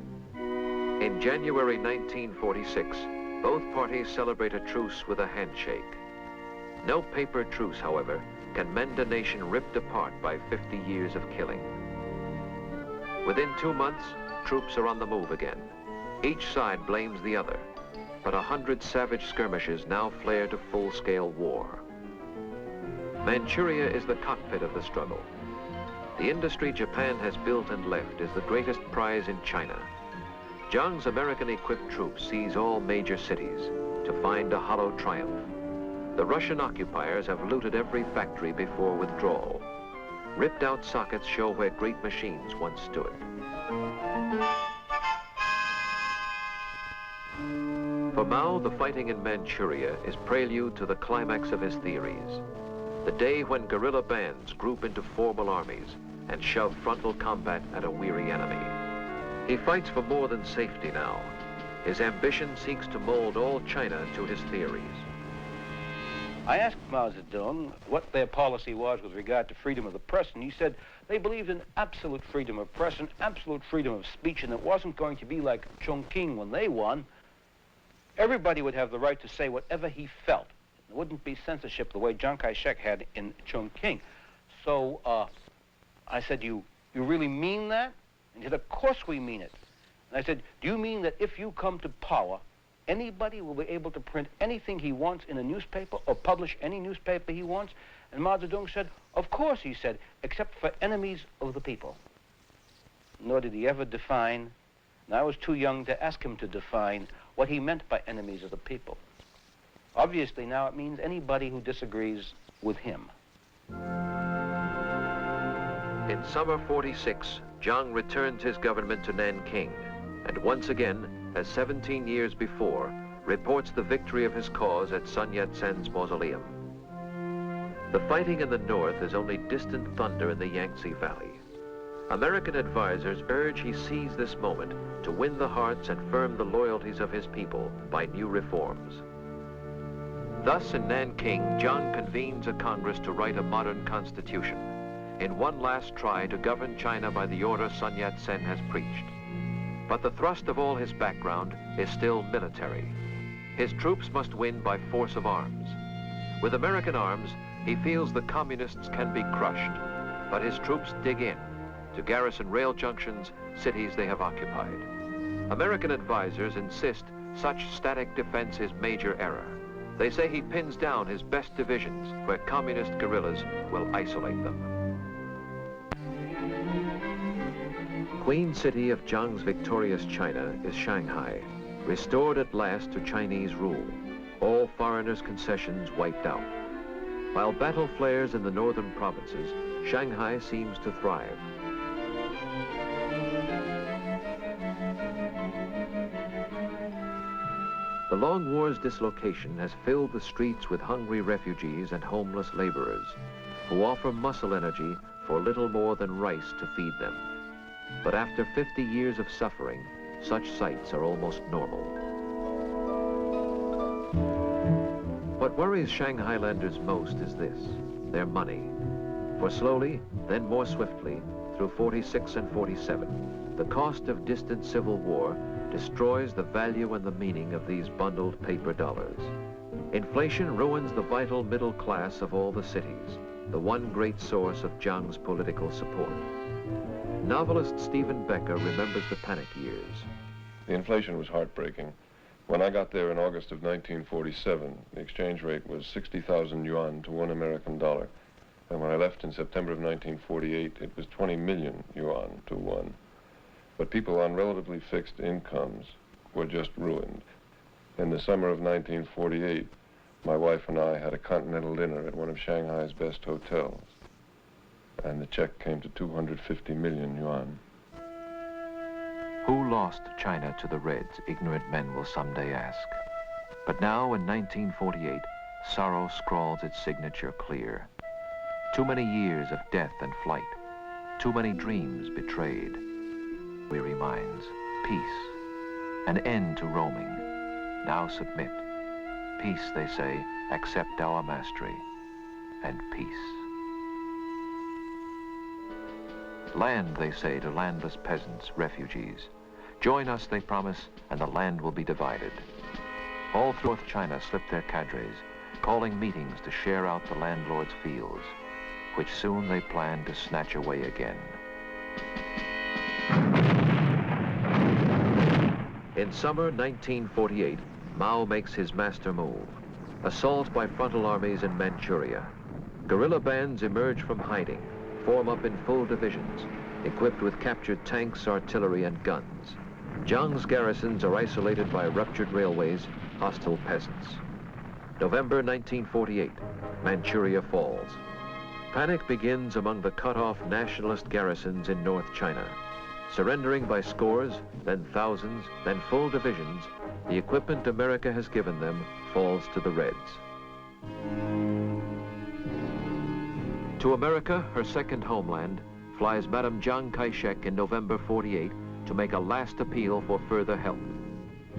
[SPEAKER 1] In January 1946, both parties celebrate a truce with a handshake. No paper truce, however, can mend a nation ripped apart by 50 years of killing. Within 2 months, troops are on the move again. Each side blames the other, but 100 savage skirmishes now flare to full-scale war. Manchuria is the cockpit of the struggle. The industry Japan has built and left is the greatest prize in China. Jiang's American-equipped troops seize all major cities to find a hollow triumph. The Russian occupiers have looted every factory before withdrawal. Ripped out sockets show where great machines once stood. For Mao, the fighting in Manchuria is prelude to the climax of his theories. The day when guerrilla bands group into formal armies and shove frontal combat at a weary enemy. He fights for more than safety now. His ambition seeks to mold all China to his theories.
[SPEAKER 2] I asked Mao Zedong what their policy was with regard to freedom of the press, and he said they believed in absolute freedom of press and absolute freedom of speech, and it wasn't going to be like Chongqing when they won. Everybody would have the right to say whatever he felt. There wouldn't be censorship the way Chiang Kai-shek had in Chongqing. So I said, you really mean that? And he said, of course we mean it. And I said, do you mean that if you come to power, anybody will be able to print anything he wants in a newspaper or publish any newspaper he wants? And Mao Zedong said, of course, he said, except for enemies of the people. Nor did he ever define, and I was too young to ask him to define what he meant by enemies of the people. Obviously, now it means anybody who disagrees with him.
[SPEAKER 1] In summer 46, Jiang returns his government to Nanking, and once again, as 17 years before, reports the victory of his cause at Sun Yat-sen's mausoleum. The fighting in the north is only distant thunder in the Yangtze Valley. American advisors urge he seize this moment to win the hearts and firm the loyalties of his people by new reforms. Thus, in Nanking, Jiang convenes a Congress to write a modern constitution, in one last try to govern China by the order Sun Yat-sen has preached. But the thrust of all his background is still military. His troops must win by force of arms. With American arms, he feels the communists can be crushed, but his troops dig in to garrison rail junctions, cities they have occupied. American advisors insist such static defense is major error. They say he pins down his best divisions where communist guerrillas will isolate them. Queen city of Jiang's victorious China is Shanghai, restored at last to Chinese rule, all foreigners' concessions wiped out. While battle flares in the northern provinces, Shanghai seems to thrive. The long war's dislocation has filled the streets with hungry refugees and homeless laborers who offer muscle energy for little more than rice to feed them. But after 50 years of suffering, such sights are almost normal. What worries Shanghailanders most is this, their money. For slowly, then more swiftly, through 46 and 47, the cost of distant civil war destroys the value and the meaning of these bundled paper dollars. Inflation ruins the vital middle class of all the cities, the one great source of Jiang's political support. Novelist Stephen Becker remembers the panic years.
[SPEAKER 12] The inflation was heartbreaking. When I got there in August of 1947, the exchange rate was 60,000 yuan to $1 American. And when I left in September of 1948, it was 20 million yuan to one. But people on relatively fixed incomes were just ruined. In the summer of 1948, my wife and I had a continental dinner at one of Shanghai's best hotels, and the check came to 250 million yuan.
[SPEAKER 1] Who lost China to the Reds, ignorant men will someday ask. But now, in 1948, sorrow scrawls its signature clear. Too many years of death and flight, too many dreams betrayed. Weary minds, peace, an end to roaming. Now submit. Peace, they say, accept our mastery, and peace. Land, they say, to landless peasants, refugees. Join us, they promise, and the land will be divided. All through North China slip their cadres, calling meetings to share out the landlord's fields, which soon they plan to snatch away again. In summer 1948, Mao makes his master move. Assault by frontal armies in Manchuria. Guerrilla bands emerge from hiding, form up in full divisions, equipped with captured tanks, artillery, and guns. Jiang's garrisons are isolated by ruptured railways, hostile peasants. November 1948, Manchuria falls. Panic begins among the cut-off nationalist garrisons in North China. Surrendering by scores, then thousands, then full divisions, the equipment America has given them falls to the Reds. To America, her second homeland, flies Madame Chiang Kai-shek in November 48 to make a last appeal for further help.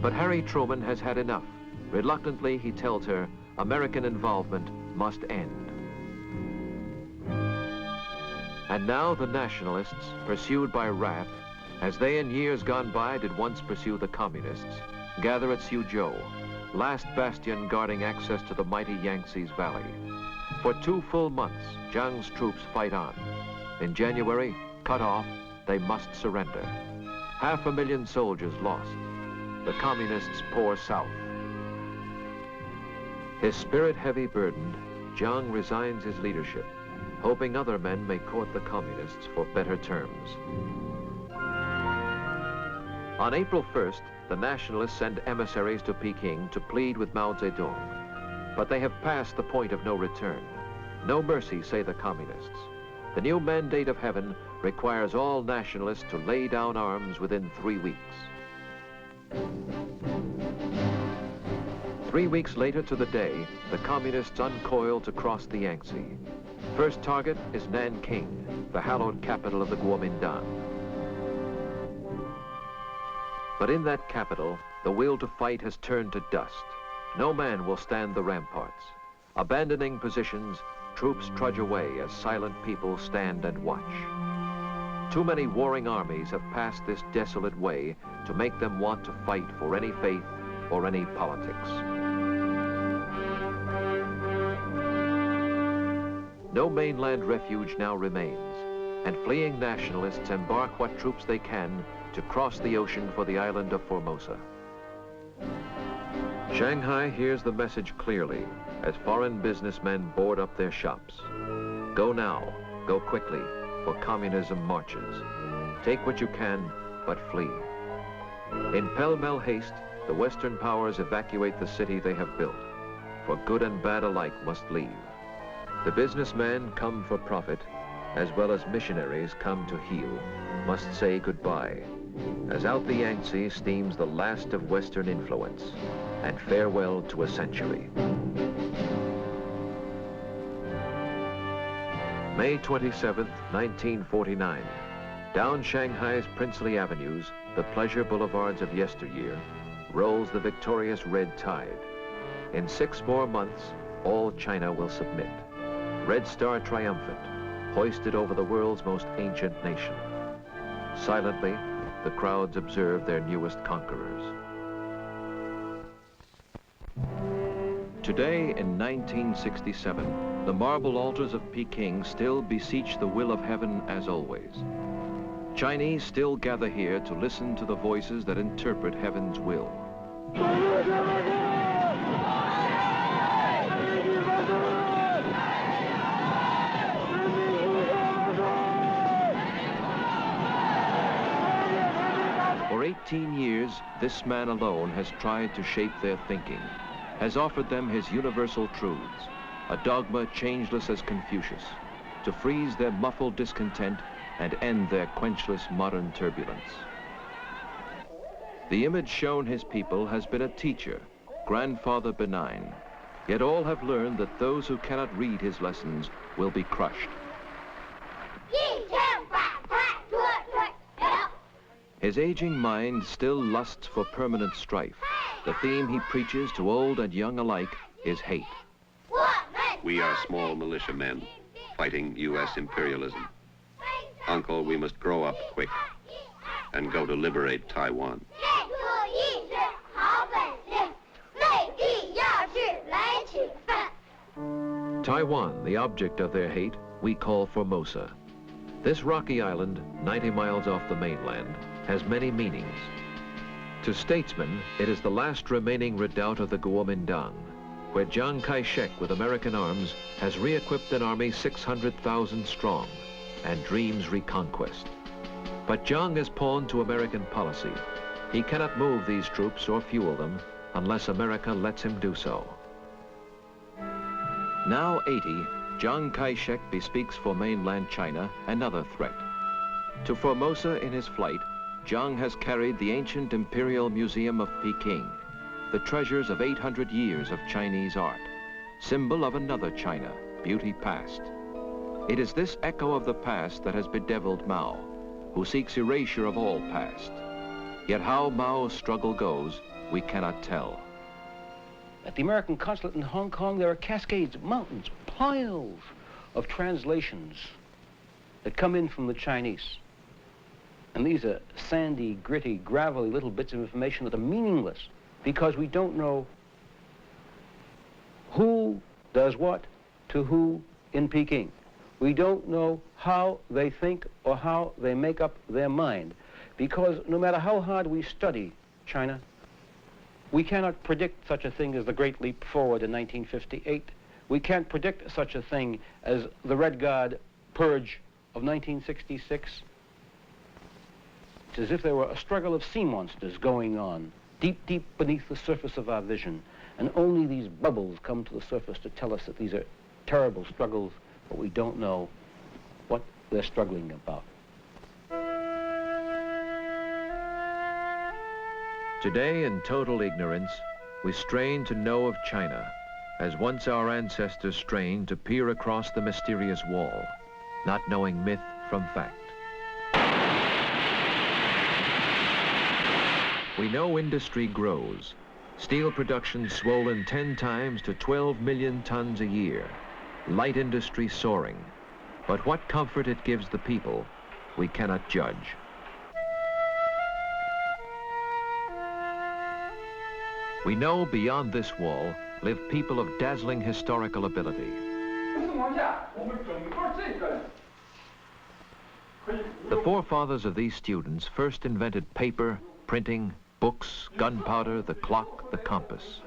[SPEAKER 1] But Harry Truman has had enough. Reluctantly, he tells her American involvement must end. And now the nationalists, pursued by wrath, as they in years gone by did once pursue the communists, gather at Suzhou, last bastion guarding access to the mighty Yangtze's valley. For 2 full months, Chiang's troops fight on. In January, cut off, they must surrender. 500,000 soldiers lost. The communists pour south. His spirit-heavy burdened, Chiang resigns his leadership, hoping other men may court the communists for better terms. On April 1st, the nationalists send emissaries to Peking to plead with Mao Zedong. But they have passed the point of no return. No mercy, say the communists. The new mandate of heaven requires all nationalists to lay down arms within 3 weeks. 3 weeks later to the day, the communists uncoil to cross the Yangtze. First target is Nanking, the hallowed capital of the Kuomintang. But in that capital, the will to fight has turned to dust. No man will stand the ramparts. Abandoning positions, troops trudge away as silent people stand and watch. Too many warring armies have passed this desolate way to make them want to fight for any faith or any politics. No mainland refuge now remains, and fleeing nationalists embark what troops they can to cross the ocean for the island of Formosa. Shanghai hears the message clearly as foreign businessmen board up their shops. Go now, go quickly, for communism marches. Take what you can, but flee. In pell-mell haste, the Western powers evacuate the city they have built, for good and bad alike must leave. The businessmen come for profit, as well as missionaries come to heal, must say goodbye, as out the Yangtze steams the last of Western influence, and farewell to a century. May 27th, 1949. Down Shanghai's princely avenues, the pleasure boulevards of yesteryear, rolls the victorious red tide. In 6 more months, all China will submit. Red Star triumphant, hoisted over the world's most ancient nation. Silently, the crowds observe their newest conquerors. Today, in 1967, the marble altars of Peking still beseech the will of heaven as always. Chinese still gather here to listen to the voices that interpret heaven's will. For 18 years, this man alone has tried to shape their thinking, has offered them his universal truths, a dogma changeless as Confucius, to freeze their muffled discontent and end their quenchless modern turbulence. The image shown his people has been a teacher, grandfather benign, yet all have learned that those who cannot read his lessons will be crushed. His aging mind still lusts for permanent strife. The theme he preaches to old and young alike is hate.
[SPEAKER 13] We are small militiamen fighting U.S. imperialism. Uncle, we must grow up quick and go to liberate Taiwan.
[SPEAKER 1] Taiwan, the object of their hate, we call Formosa. This rocky island, 90 miles off the mainland, has many meanings. To statesmen, it is the last remaining redoubt of the Kuomintang, where Chiang Kai-shek with American arms has re-equipped an army 600,000 strong and dreams reconquest. But Chiang is pawned to American policy. He cannot move these troops or fuel them unless America lets him do so. Now 80, Chiang Kai-shek bespeaks for mainland China another threat. To Formosa in his flight, Zhang has carried the ancient Imperial Museum of Peking, the treasures of 800 years of Chinese art, symbol of another China, beauty past. It is this echo of the past that has bedeviled Mao, who seeks erasure of all past. Yet how Mao's struggle goes, we cannot tell.
[SPEAKER 2] At the American consulate in Hong Kong, there are cascades, mountains, piles of translations that come in from the Chinese. And these are sandy, gritty, gravelly little bits of information that are meaningless because we don't know who does what to who in Peking. We don't know how they think or how they make up their mind, because no matter how hard we study China, we cannot predict such a thing as the Great Leap Forward in 1958. We can't predict such a thing as the Red Guard purge of 1966. It's as if there were a struggle of sea monsters going on, deep, deep beneath the surface of our vision. And only these bubbles come to the surface to tell us that these are terrible struggles, but we don't know what they're struggling about.
[SPEAKER 1] Today, in total ignorance, we strain to know of China, as once our ancestors strained to peer across the mysterious wall, not knowing myth from fact. We know industry grows, steel production swollen 10 times to 12 million tons a year, light industry soaring. But what comfort it gives the people, we cannot judge. We know beyond this wall live people of dazzling historical ability. The forefathers of these students first invented paper, printing, books, gunpowder, the clock, the compass.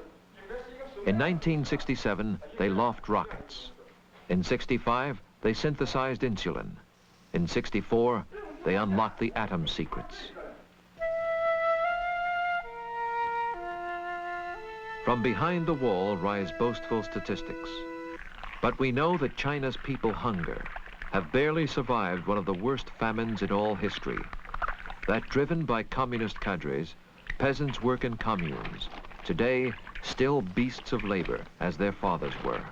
[SPEAKER 1] In 1967, they loft rockets. In 65, they synthesized insulin. In 64, they unlocked the atom secrets. From behind the wall rise boastful statistics. But we know that China's people hunger, have barely survived one of the worst famines in all history. That driven by communist cadres, peasants work in communes, today still beasts of labor as their fathers were.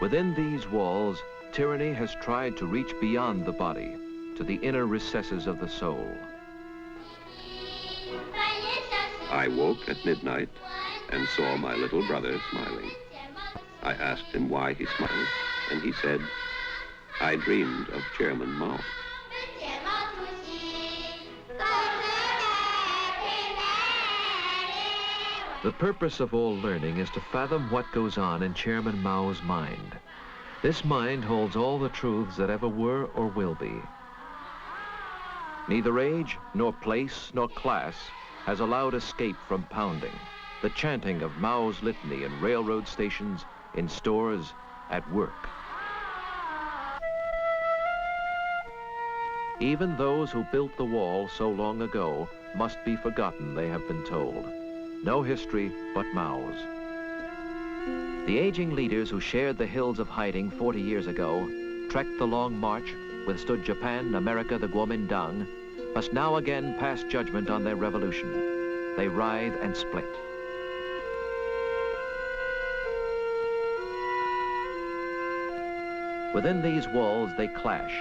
[SPEAKER 1] Within these walls, tyranny has tried to reach beyond the body, to the inner recesses of the soul.
[SPEAKER 13] I woke at midnight and saw my little brother smiling. I asked him why he smiled, and he said, I dreamed of Chairman Mao.
[SPEAKER 1] The purpose of all learning is to fathom what goes on in Chairman Mao's mind. This mind holds all the truths that ever were or will be. Neither age, nor place, nor class has allowed escape from pounding, the chanting of Mao's litany in railroad stations, in stores, at work. Even those who built the wall so long ago must be forgotten, they have been told. No history but Mao's. The aging leaders who shared the hills of hiding 40 years ago, trekked the long march, withstood Japan, America, the Kuomintang, must now again pass judgment on their revolution. They writhe and split. Within these walls, they clash.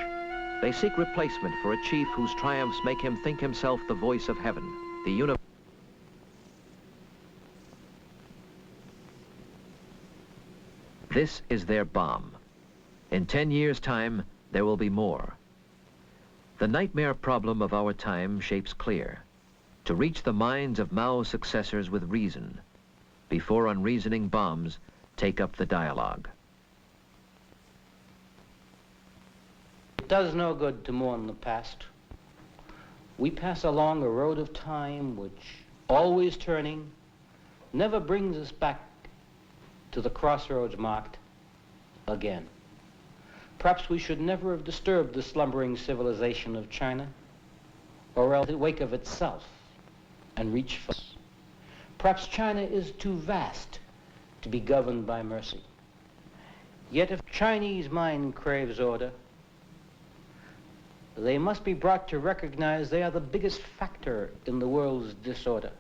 [SPEAKER 1] They seek replacement for a chief whose triumphs make him think himself the voice of heaven, the universe. This is their bomb. In 10 years' time, there will be more. The nightmare problem of our time shapes clear: to reach the minds of Mao's successors with reason, before unreasoning bombs take up the dialogue.
[SPEAKER 2] It does no good to mourn the past. We pass along a road of time which, always turning, never brings us back to the crossroads marked again. Perhaps we should never have disturbed the slumbering civilization of China, or else wake of itself and reach for us. Perhaps China is too vast to be governed by mercy. Yet if Chinese mind craves order, they must be brought to recognize they are the biggest factor in the world's disorder.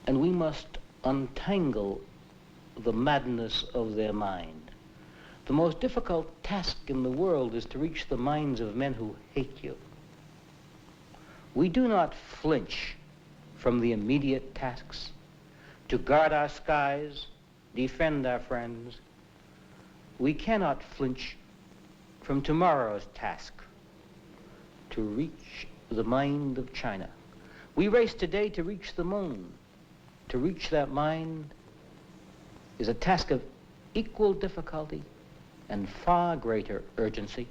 [SPEAKER 2] And we must untangle the madness of their mind. The most difficult task in the world is to reach the minds of men who hate you. We do not flinch from the immediate tasks to guard our skies, defend our friends. We cannot flinch from tomorrow's task, to reach the mind of China. We race today to reach the moon. To reach that mind is a task of equal difficulty and far greater urgency.